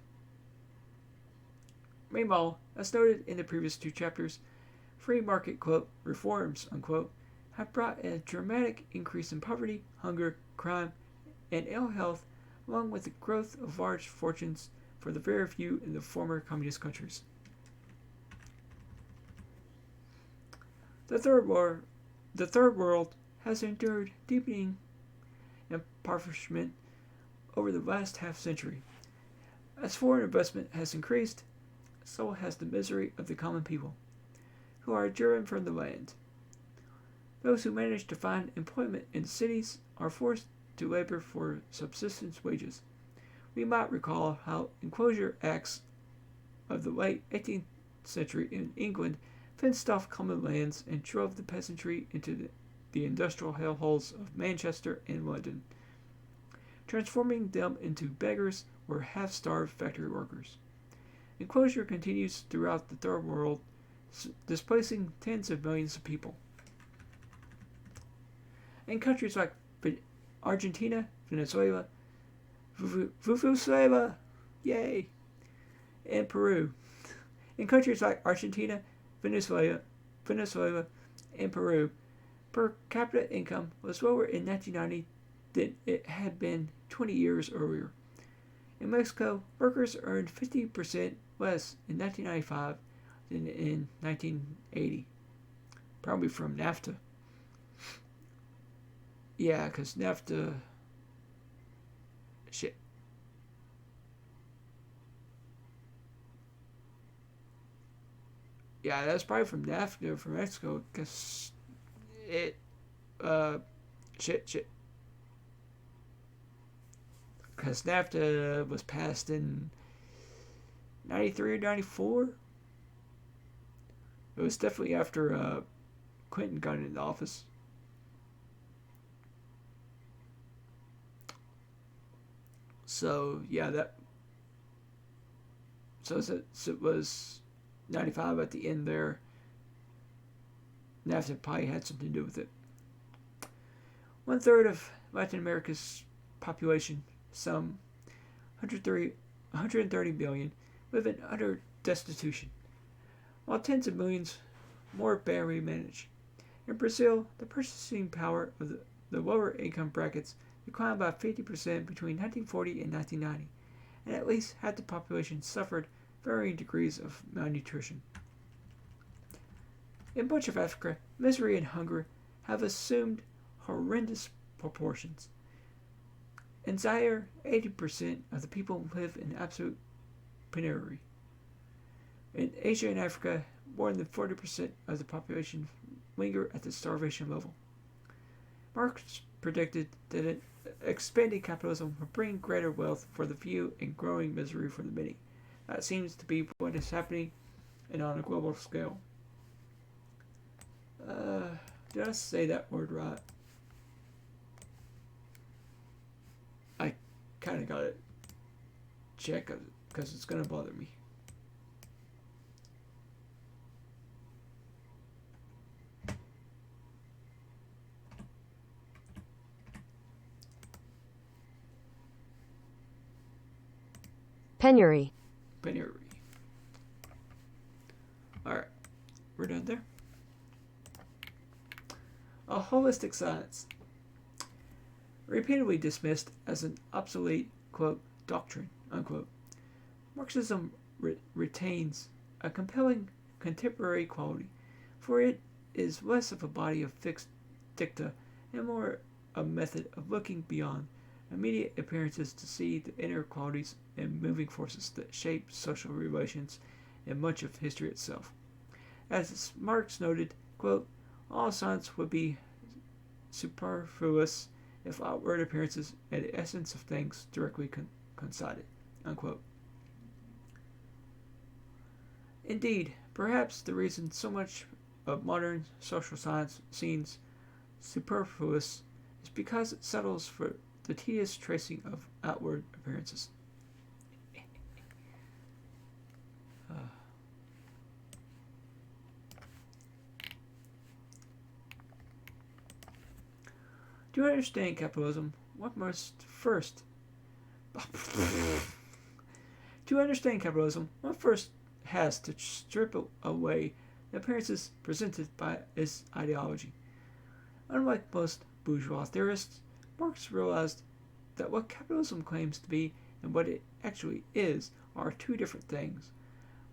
Meanwhile, as noted in the previous two chapters, free market reforms have brought a dramatic increase in poverty, hunger, crime, and ill health, along with the growth of large fortunes for the very few in the former communist countries. The third world has endured deepening impoverishment over the last half century. As foreign investment has increased, so has the misery of the common people, who are driven from the land. Those who manage to find employment in cities are forced to labor for subsistence wages. We might recall how enclosure acts of the late 18th century in England fenced off common lands and drove the peasantry into the industrial hellholes of Manchester and London, transforming them into beggars or half-starved factory workers. Enclosure continues throughout the Third World, displacing tens of millions of people. In countries like Argentina, Venezuela, yay, and Peru. In countries like Argentina, Venezuela, and Peru, per capita income was lower in 1990 than it had been 20 years earlier. In Mexico, workers earned 50% less in 1995 than in 1980, probably from NAFTA. Yeah, because NAFTA... Shit. Yeah, that's probably from NAFTA from Mexico, because it... Shit. Because NAFTA was passed in 93 or 94. It was definitely after Clinton got into office. So, yeah, that... So it was 95 at the end there. NAFTA probably had something to do with it. 1/3 of Latin America's population, some 130 billion, live in utter destitution, while tens of millions more barely manage. In Brazil, the purchasing power of the lower income brackets declined by 50% between 1940 and 1990, and at least half the population suffered varying degrees of malnutrition. In much of Africa, misery and hunger have assumed horrendous proportions. In Zaire, 80% of the people live in absolute penury. In Asia and Africa, more than 40% of the population linger at the starvation level. Marx predicted that an expanding capitalism would bring greater wealth for the few and growing misery for the many. That seems to be what is happening and on a global scale. Did I say that word right? I kind of got to check because it's going to bother me. Penury. Alright, we're done there. A holistic science. Repeatedly dismissed as an obsolete, quote, doctrine, unquote. Marxism retains a compelling contemporary quality, for it is less of a body of fixed dicta and more a method of looking beyond immediate appearances to see the inner qualities and moving forces that shape social relations and much of history itself. As Marx noted, quote, all science would be superfluous if outward appearances and the essence of things directly coincided, unquote. Indeed, perhaps the reason so much of modern social science seems superfluous is because it settles for the tedious tracing of outward appearances. To understand capitalism, one must first has to strip away the appearances presented by its ideology. Unlike most bourgeois theorists, Marx realized that what capitalism claims to be and what it actually is are two different things.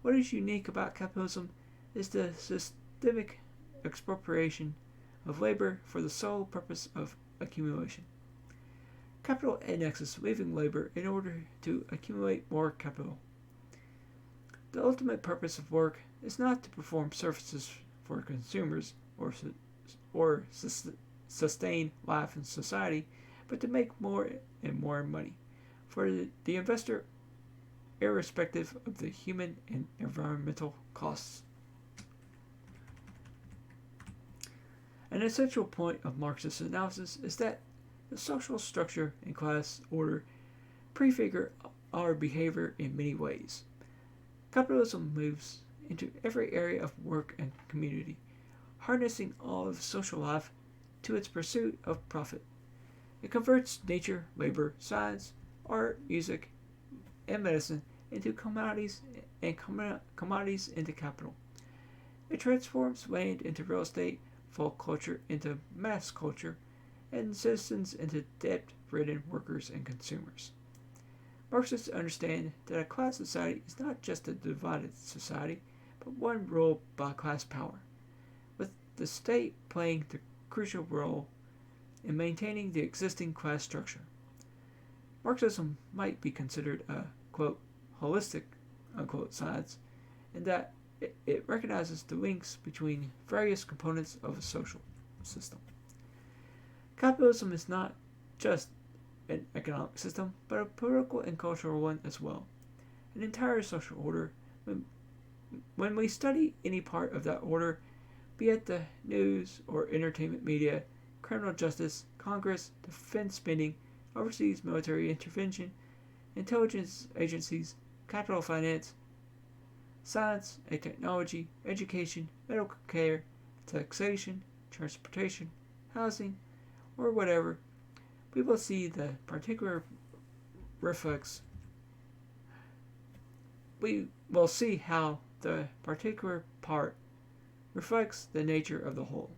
What is unique about capitalism is the systemic expropriation of labor for the sole purpose of accumulation. Capital annexes living labor in order to accumulate more capital. The ultimate purpose of work is not to perform services for consumers or sustain life in society, but to make more and more money for the investor, irrespective of the human and environmental costs. An essential point of Marxist analysis is that the social structure and class order prefigure our behavior in many ways. Capitalism moves into every area of work and community, harnessing all of social life to its pursuit of profit. It converts nature, labor, science, art, music, and medicine into commodities and commodities into capital. It transforms land into real estate, folk culture into mass culture, and citizens into debt-ridden workers and consumers. Marxists understand that a class society is not just a divided society, but one ruled by class power, with the state playing the crucial role in maintaining the existing class structure. Marxism might be considered a, quote, holistic, unquote, science, in that it recognizes the links between various components of a social system. Capitalism is not just an economic system, but a political and cultural one as well. An entire social order. When we study any part of that order, be it the news or entertainment media, criminal justice, Congress, defense spending, overseas military intervention, intelligence agencies, capital finance, science and technology, education, medical care, taxation, transportation, housing, or whatever, we will see the particular reflex. We will see how the particular part reflects the nature of the whole.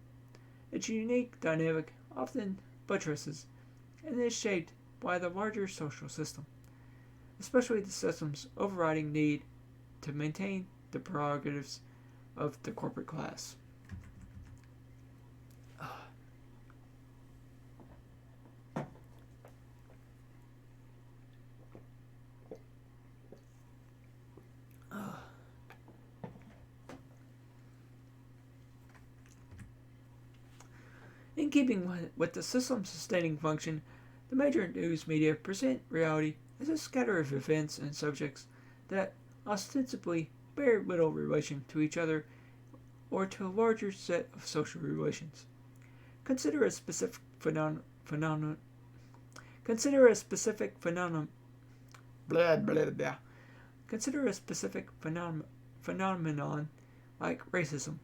Its unique dynamic often buttresses and is shaped by the larger social system, especially the system's overriding need to maintain the prerogatives of the corporate class. In keeping with the system's sustaining function, the major news media present reality as a scatter of events and subjects that ostensibly bear little relation to each other or to a larger set of social relations. Consider a specific phenomenon. Consider a specific phenomenon. Blah blah blah. Consider a specific phenomenon like racism.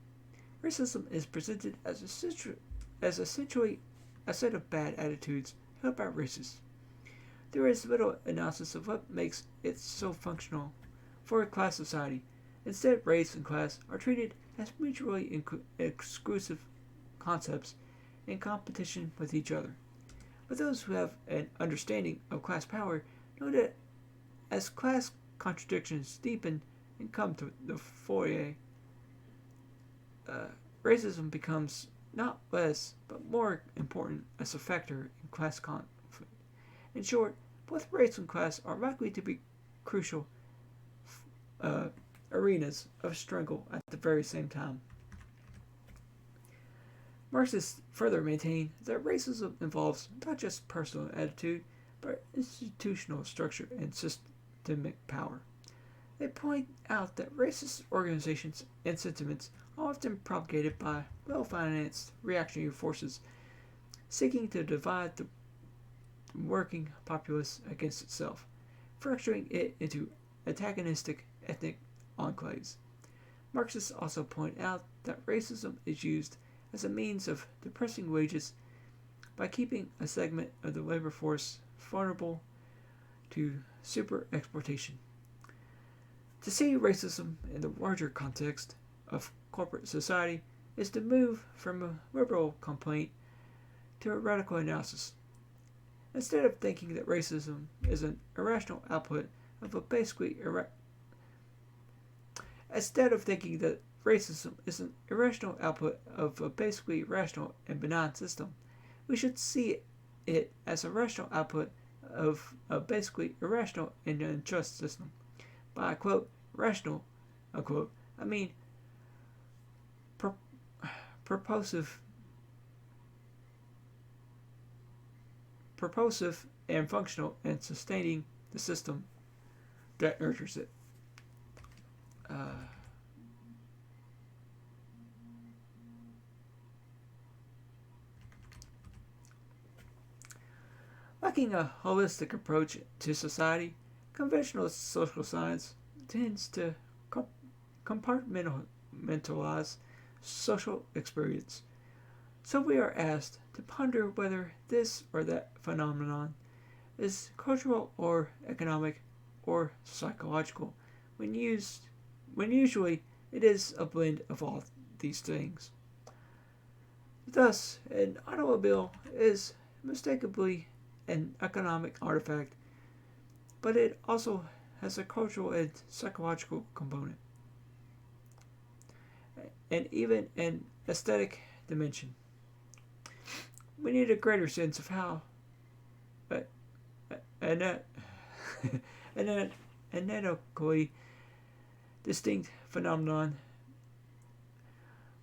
Racism is presented as essentially a set of bad attitudes held by racists. There is little analysis of what makes it so functional for a class society. Instead, race and class are treated as mutually exclusive concepts in competition with each other. But those who have an understanding of class power know that as class contradictions deepen and come to the fore, racism becomes not less but more important as a factor in class conflict. In short, both race and class are likely to be crucial arenas of struggle at the very same time. Marxists further maintain that racism involves not just personal attitude, but institutional structure and systemic power. They point out that racist organizations and sentiments are often propagated by well-financed reactionary forces seeking to divide the working populace against itself, fracturing it into antagonistic ethnic enclaves. Marxists also point out that racism is used as a means of depressing wages by keeping a segment of the labor force vulnerable to super exploitation. To see racism in the larger context of corporate society is to move from a liberal complaint to a radical analysis. Instead of thinking that racism is an irrational output of a basically rational and benign system, we should see it as a rational output of a basically irrational and unjust system. By, quote, rational, unquote, I mean purposive and functional and sustaining the system that nurtures it. Lacking a holistic approach to society, conventional social science tends to compartmentalize social experience. So we are asked to ponder whether this or that phenomenon is cultural or economic or psychological, when usually it is a blend of all these things. Thus, an automobile is unmistakably an economic artifact, but it also has a cultural and psychological component, and even an aesthetic dimension. We need a greater sense of how analytically distinct phenomena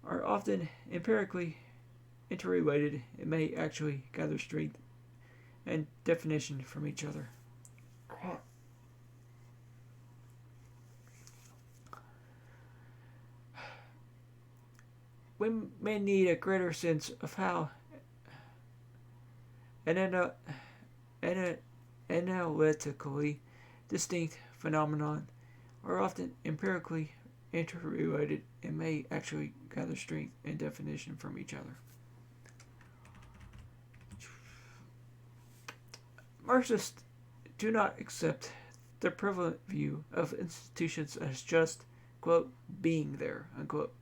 are often empirically interrelated and may actually gather strength and definition from each other. We may need a greater sense of how analytically distinct phenomena are often empirically interrelated and may actually gather strength and definition from each other. Marxists do not accept the prevalent view of institutions as just, quote, being there, unquote.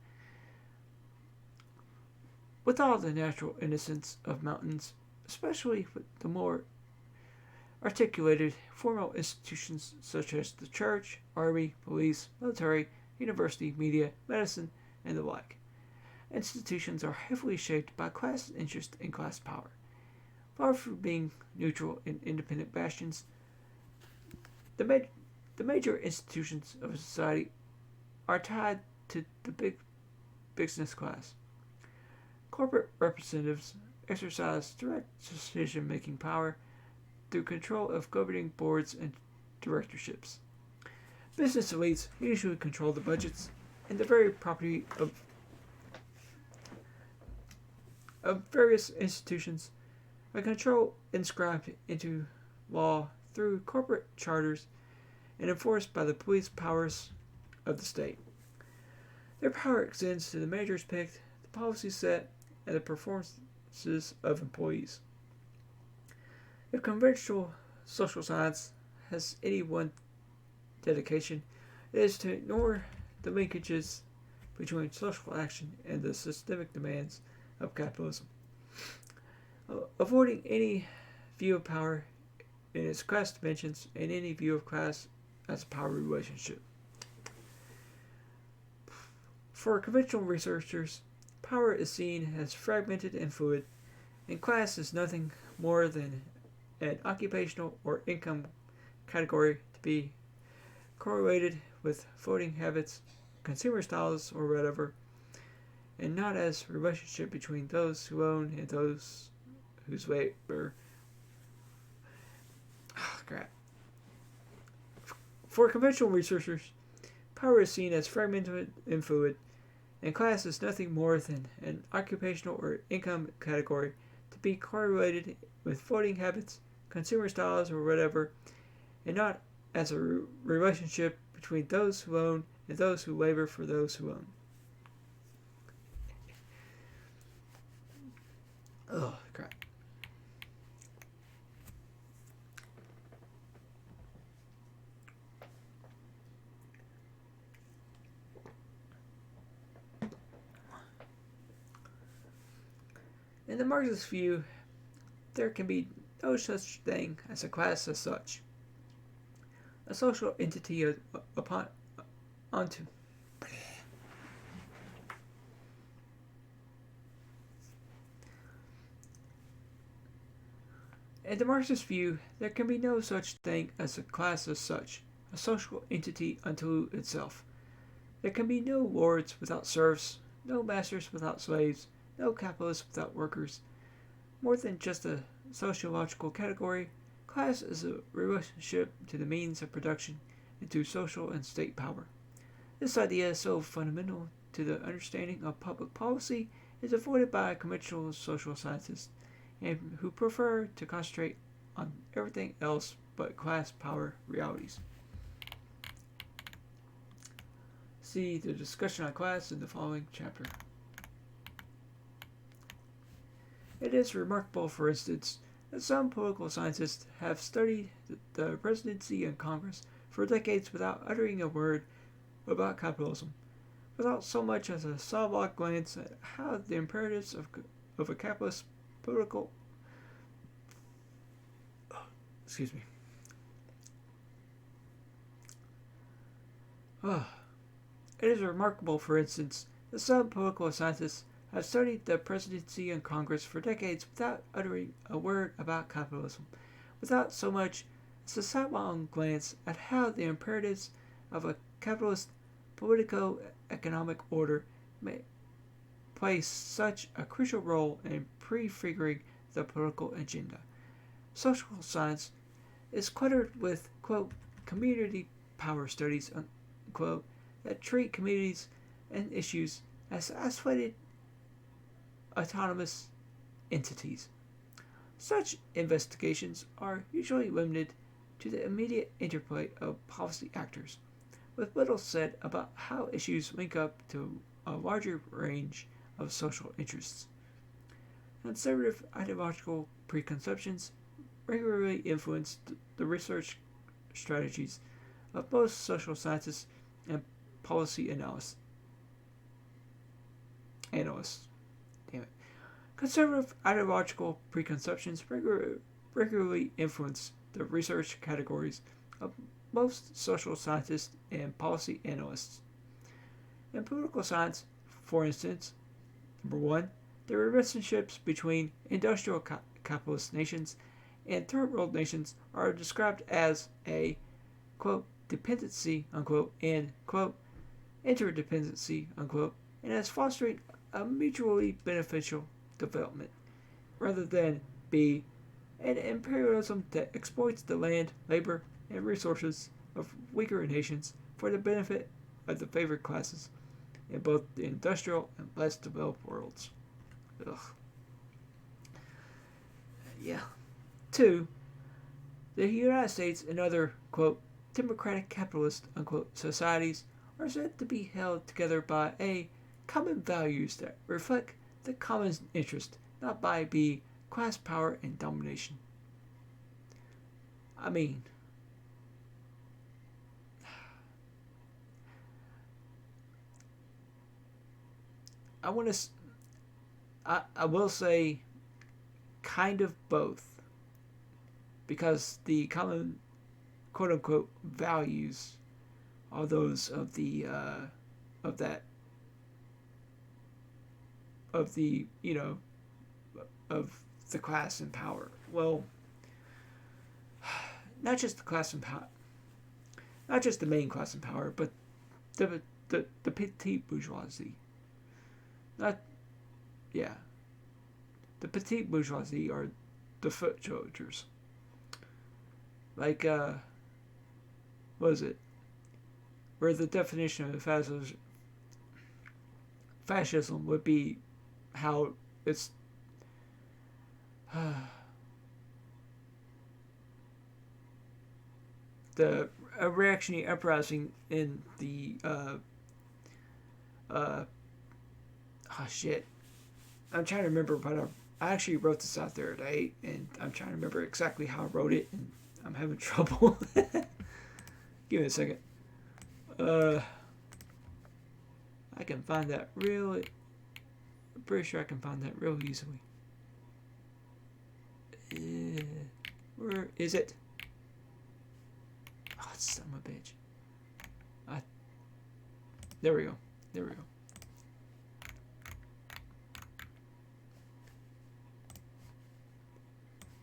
With all the natural innocence of mountains, especially with the more articulated formal institutions such as the church, army, police, military, university, media, medicine, and the like. Institutions are heavily shaped by class interest and class power. Far from being neutral and independent bastions, the major institutions of a society are tied to the big business class. Corporate representatives exercise direct decision-making power through control of governing boards and directorships. Business elites usually control the budgets and the very property of various institutions, a control inscribed into law through corporate charters and enforced by the police powers of the state. Their power extends to the measures picked, the policies set, and the performances of employees. If conventional social science has any one dedication, it is to ignore the linkages between social action and the systemic demands of capitalism, avoiding any view of power in its class dimensions and any view of class as a power relationship. For conventional researchers, power is seen as fragmented and fluid, and class is nothing more than an occupational or income category to be correlated with voting habits, consumer styles, or whatever, and not as a relationship between those who own and those whose labor. Oh, crap. For conventional researchers, power is seen as fragmented and fluid, and class is nothing more than an occupational or income category to be correlated with voting habits, consumer styles, or whatever, and not as a relationship between those who own and those who labor for those who own. Oh, crap. In the Marxist view, there can be no such thing as a class as such, a social entity upon onto. In the Marxist view, there can be no such thing as a class as such, a social entity unto itself. There can be no lords without serfs, no masters without slaves, no capitalists without workers. More than just a sociological category, class is a relationship to the means of production and to social and state power. This idea is so fundamental to the understanding of public policy is avoided by conventional social scientists, and who prefer to concentrate on everything else but class power realities. See the discussion on class in the following chapter. It is remarkable, for instance, that some political scientists have studied the presidency and Congress for decades without uttering a word about capitalism, without so much as a sidelong glance at how the imperatives of a capitalist political excuse me. It is remarkable, for instance, that some political scientists have studied the presidency and Congress for decades without uttering a word about capitalism, without so much as a sidelong glance at how the imperatives of a capitalist politico-economic order may play such a crucial role in prefiguring the political agenda. Social science is cluttered with, quote, community power studies, unquote, that treat communities and issues as isolated, autonomous entities. Such investigations are usually limited to the immediate interplay of policy actors, with little said about how issues link up to a larger range of social interests. Conservative ideological preconceptions regularly influence the research strategies of most social scientists and policy analysts. Conservative ideological preconceptions regularly influence the research categories of most social scientists and policy analysts. In political science, for instance, number one, the relationships between industrial capitalist nations and third world nations are described as a, quote, dependency, unquote, and, quote, interdependency, unquote, and as fostering a mutually beneficial development, rather than b, an imperialism that exploits the land, labor, and resources of weaker nations for the benefit of the favored classes in both the industrial and less developed worlds. Ugh. Yeah. 2. The United States and other, quote, democratic capitalist, unquote, societies are said to be held together by a common values that reflect the common interest, not by b, class power and domination. I mean, I will say kind of both, because the common quote unquote values are those of the of that of the of the class and power. Well, not just the class and power, not just the main class and power, but the petite bourgeoisie. Not yeah, the petite bourgeoisie are the foot soldiers. Like what is it? Where the definition of fascism would be how it's the a reactionary uprising in the oh shit. I'm trying to remember, but I actually wrote this out there today, and I'm trying to remember exactly how I wrote it, and I'm having trouble. Give me a second. I can find that really. I'm pretty sure I can find that real easily. Where is it? Oh, son of a bitch. There we go. There we go.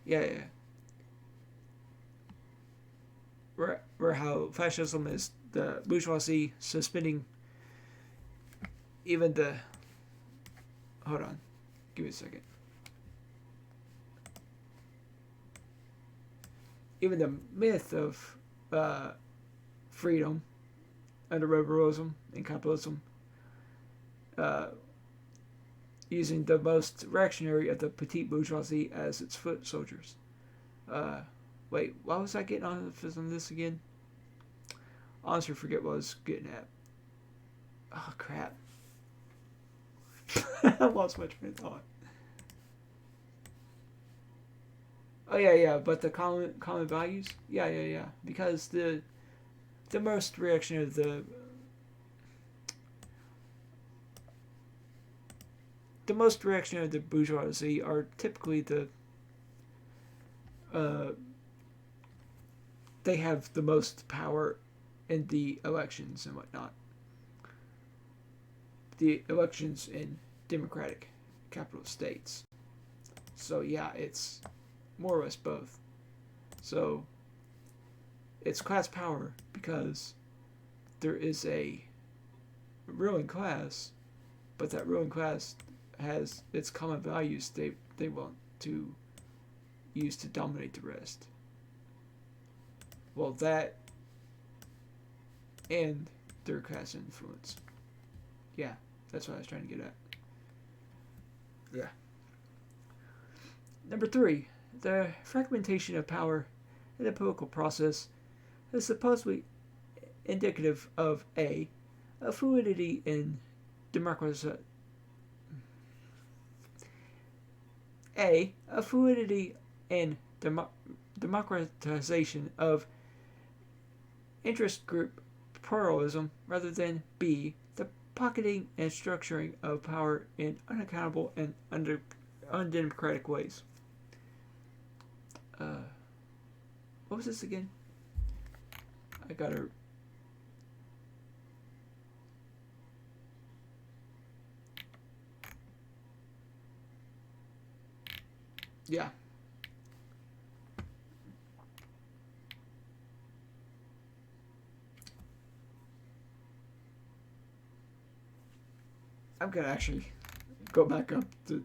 Yeah. Where how fascism is the bourgeoisie suspending even the. Hold on. Give me a second. Even the myth of freedom under liberalism and capitalism, using the most reactionary of the petite bourgeoisie as its foot soldiers. Wait, why was I getting on this again? Honestly, forget what I was getting at. Oh, crap. I lost my train of thought. Oh yeah, but the common values, yeah, because the most reactionary of the most reactionary of the bourgeoisie are typically they have the most power in the elections and whatnot. The elections in democratic capitalist states. So yeah, it's more or less both. So it's class power because there is a ruling class, but that ruling class has its common values they want to use to dominate the rest. Well, that and their class influence. Yeah, that's what I was trying to get at. Yeah. Number 3, the fragmentation of power in the political process is supposedly indicative of a fluidity in democratization. A fluidity in democratization of interest group pluralism rather than B, the pocketing and structuring of power in unaccountable and undemocratic ways. What was this again? I gotta. Yeah. I'm gonna actually go back up to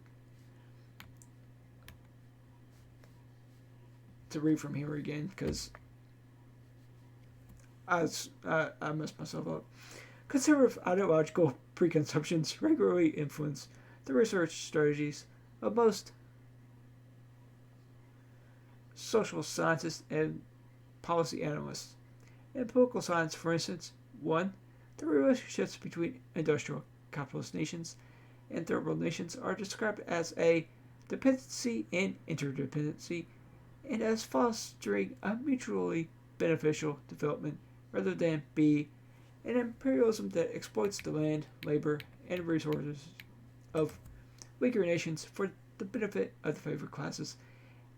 read from here again because I messed myself up. Conservative ideological preconceptions regularly influence the research strategies of most social scientists and policy analysts. In political science, for instance, 1. The relationships between industrial capitalist nations and third world nations are described as a dependency and interdependency, and as fostering a mutually beneficial development rather than B, an imperialism that exploits the land, labor, and resources of weaker nations for the benefit of the favored classes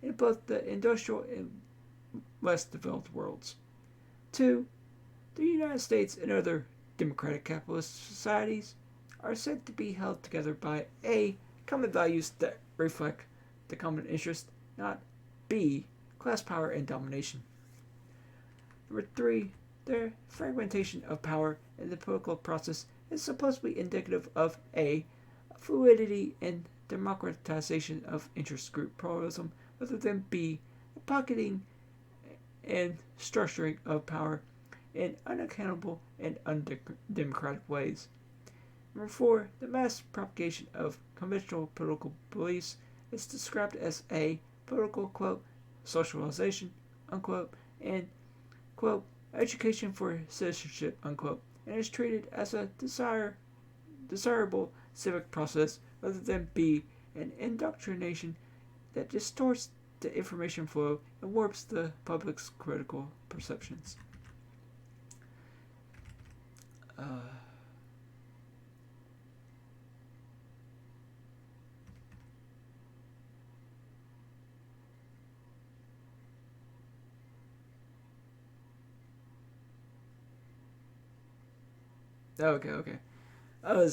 in both the industrial and less developed worlds. 2. The United States and other democratic capitalist societies are said to be held together by A. Common values that reflect the common interest, not B. Class power and domination. Number 3. The fragmentation of power in the political process is supposedly indicative of A. Fluidity and democratization of interest group pluralism, rather than B. Pocketing and structuring of power in unaccountable and undemocratic ways. Number 4. The mass propagation of conventional political beliefs is described as a political, quote, socialization, unquote, and, quote, education for citizenship, unquote, and is treated as a desirable civic process rather than be an indoctrination that distorts the information flow and warps the public's critical perceptions. Okay. I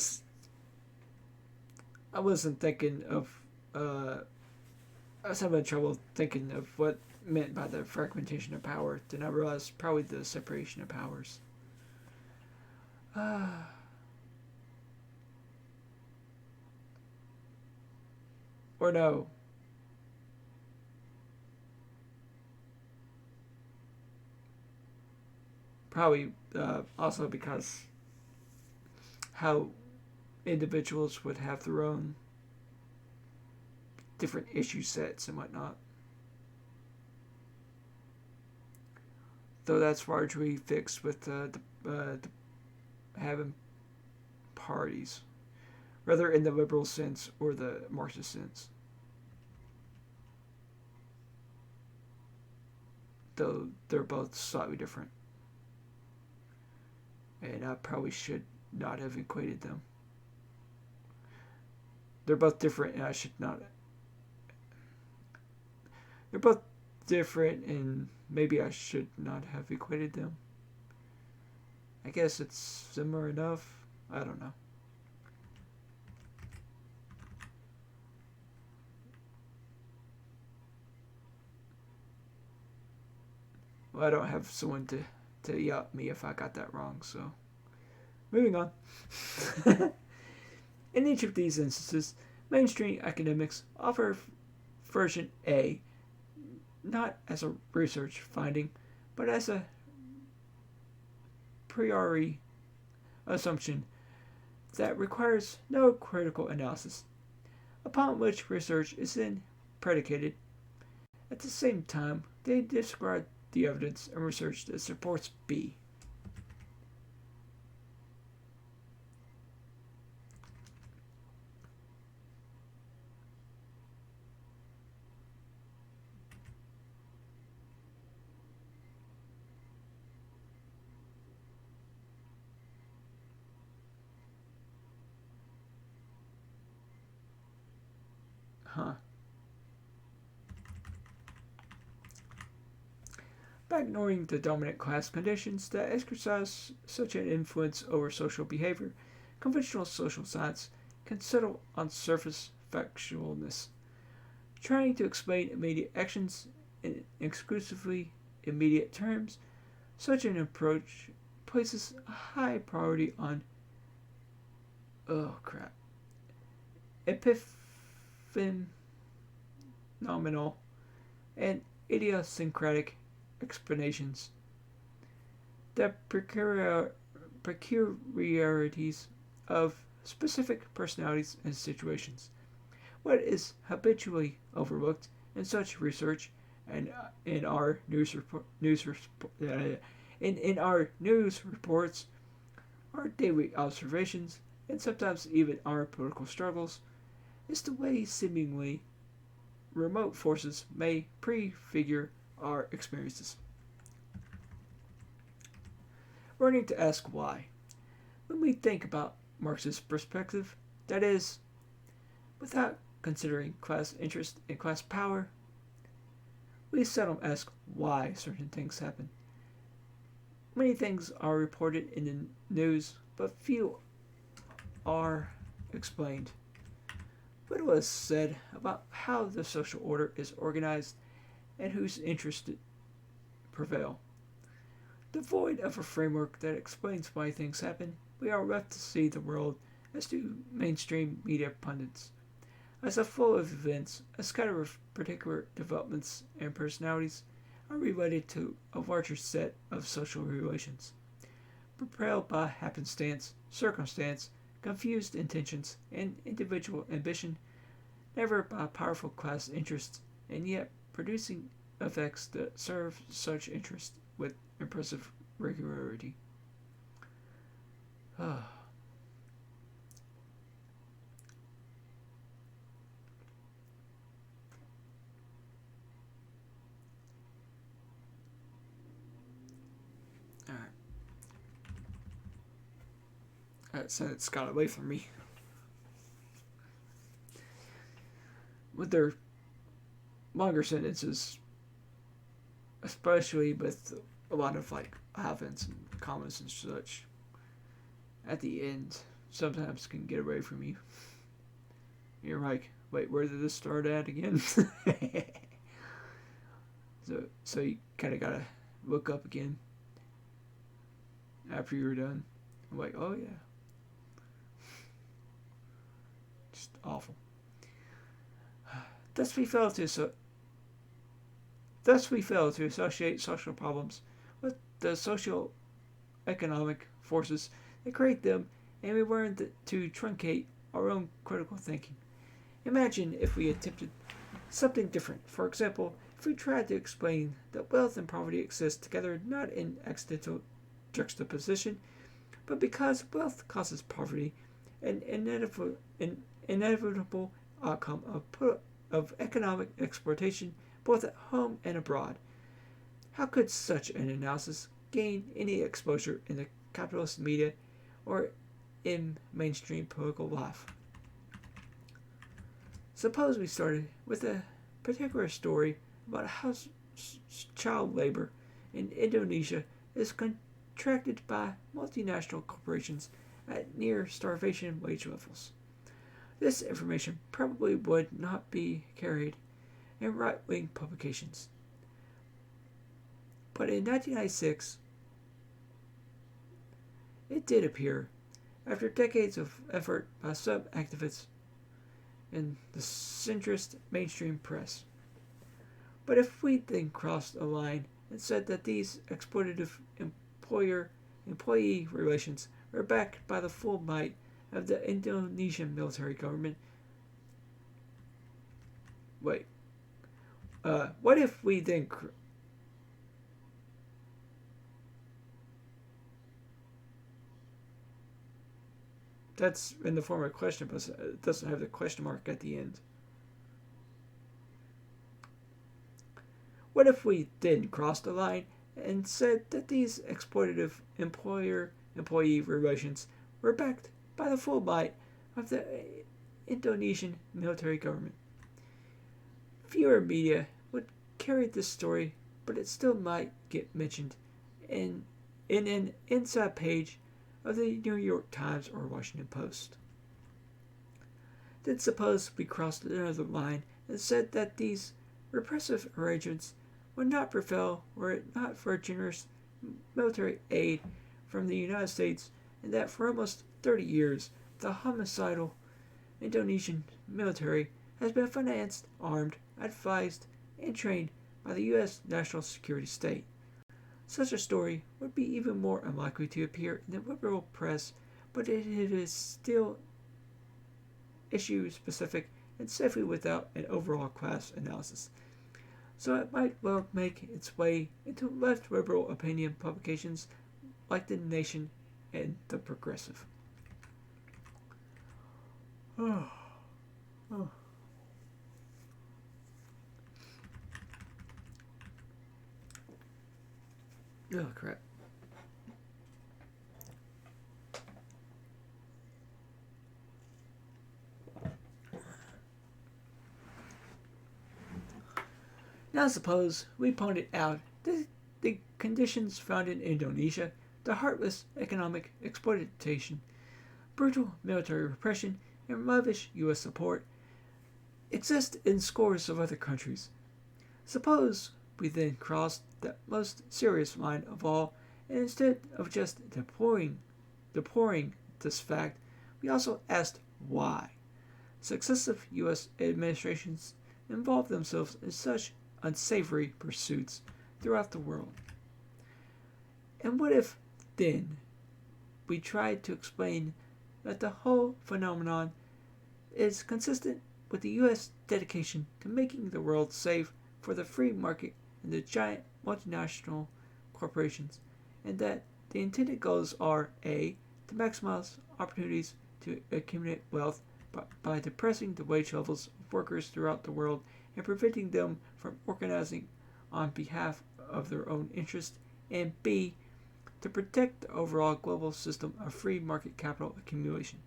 wasn't thinking of I was having trouble thinking of what meant by the fragmentation of power. Then I realized probably the separation of powers. Or no. Probably also because how individuals would have their own different issue sets and whatnot. Though that's largely fixed with having parties, whether in the liberal sense or the Marxist sense. Though they're both slightly different. And I probably should not have equated them. They're both different, and I should not. They're both different, and maybe I should not have equated them. I guess it's similar enough. I don't know. Well, I don't have someone to yell at me if I got that wrong, so. Moving on. In each of these instances, mainstream academics offer version A not as a research finding, but as a priori assumption that requires no critical analysis, upon which research is then predicated. At the same time, they describe the evidence and research that supports B. By ignoring the dominant class conditions that exercise such an influence over social behavior, conventional social science can settle on surface factualness, trying to explain immediate actions in exclusively immediate terms. Such an approach places a high priority on epiphenomenal and idiosyncratic explanations. The peculiarities of specific personalities and situations. What is habitually overlooked in such research and in our in our news reports, our daily observations, and sometimes even our political struggles, is the way seemingly remote forces may prefigure our experiences. Learning to ask why. When we think about Marxist perspective, that is, without considering class interest and class power, we seldom ask why certain things happen. Many things are reported in the news, but few are explained. Little is said about how the social order is organized and whose interests prevail. Devoid of a framework that explains why things happen, we are left to see the world, as do mainstream media pundits, as a flow of events, a scatter of particular developments and personalities are related to a larger set of social relations, propelled by happenstance, circumstance, confused intentions, and individual ambition, never by powerful class interests, and yet producing effects that serve such interests with impressive regularity. Ah. Alright. That sentence got away from me. With their longer sentences, especially with a lot of like hyphens and commas and such, at the end, sometimes can get away from you. You're like, wait, where did this start at again? so you kind of gotta look up again after you're done. I'm like, oh yeah, just awful. Thus we fail to associate social problems with the socio-economic forces that create them, and we learn to truncate our own critical thinking. Imagine if we attempted something different. For example, if we tried to explain that wealth and poverty exist together not in accidental juxtaposition, but because wealth causes poverty, an inevitable outcome of economic exploitation both at home and abroad. How could such an analysis gain any exposure in the capitalist media or in mainstream political life? Suppose we started with a particular story about how child labor in Indonesia is contracted by multinational corporations at near starvation wage levels. This information probably would not be carried in right-wing publications. But in 1996, it did appear, after decades of effort by some activists in the centrist mainstream press. But if we then crossed a line and said that these exploitative employer-employee relations are backed by the full might of the Indonesian military government, what if we then that's in the form of a question, but it doesn't have the question mark at the end. What if we then crossed the line and said that these exploitative employer-employee relations were backed by the full might of the Indonesian military government? Fewer media would carry this story, but it still might get mentioned in an inside page of the New York Times or Washington Post. Then suppose we crossed another line and said that these repressive arrangements would not prevail were it not for generous military aid from the United States, and that for almost 30 years the homicidal Indonesian military has been financed, armed, advised, and trained by the U.S. national security state. Such a story would be even more unlikely to appear in the liberal press, but it is still issue-specific and safely without an overall class analysis. So it might well make its way into left-liberal opinion publications like The Nation and The Progressive. Oh. Oh, crap. Now suppose we pointed out the conditions found in Indonesia, the heartless economic exploitation brutal military repression, and lavish U.S. support exist in scores of other countries. Suppose we then crossed that most serious line of all, and instead of just deploring this fact, we also asked why. Successive U.S. administrations involved themselves in such unsavory pursuits throughout the world. And what if, then, we tried to explain that the whole phenomenon is consistent with the U.S. dedication to making the world safe for the free market and the giant multinational corporations, and that the intended goals are A. to maximize opportunities to accumulate wealth by depressing the wage levels of workers throughout the world and preventing them from organizing on behalf of their own interests, and B. to protect the overall global system of free market capital accumulation.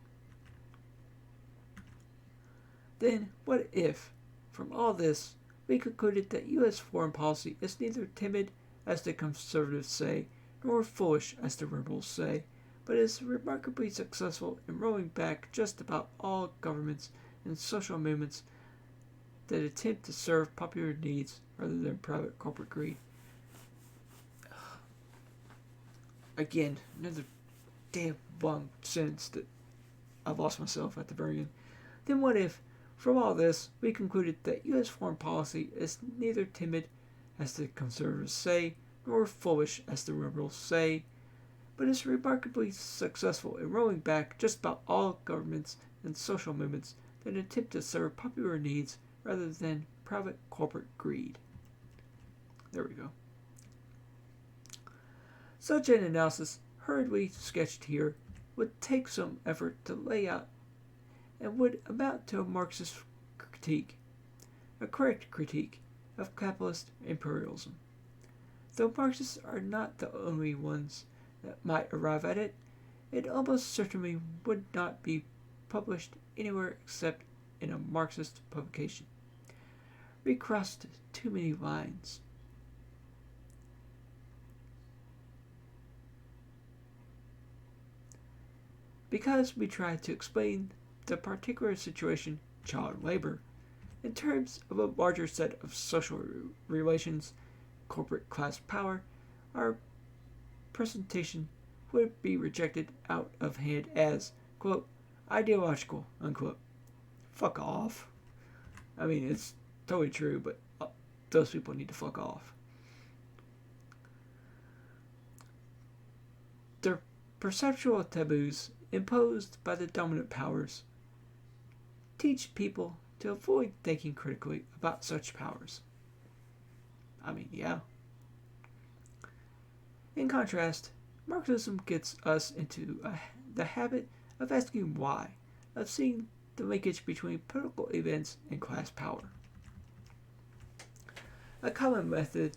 Then, what if, from all this, we concluded that U.S. foreign policy is neither timid, as the conservatives say, nor foolish, as the liberals say, but is remarkably successful in rolling back just about all governments and social movements that attempt to serve popular needs rather than private corporate greed? Again, another damn long sentence that I've lost myself at the very end. Then what if, from all this, we concluded that U.S. foreign policy is neither timid, as the conservatives say, nor foolish, as the liberals say, but is remarkably successful in rolling back just about all governments and social movements that attempt to serve popular needs rather than private corporate greed? There we go. Such an analysis, hurriedly sketched here, would take some effort to lay out and would amount to a Marxist critique, a correct critique of capitalist imperialism. Though Marxists are not the only ones that might arrive at it, it almost certainly would not be published anywhere except in a Marxist publication. We crossed too many lines. Because we tried to explain the particular situation, child labor, in terms of a larger set of social relations, corporate class power, our presentation would be rejected out of hand as, quote, ideological, unquote. Fuck off. I mean, it's totally true, but those people need to fuck off. The perceptual taboos imposed by the dominant powers teach people to avoid thinking critically about such powers. I mean, yeah. In contrast, Marxism gets us into the habit of asking why, of seeing the linkage between political events and class power. A common method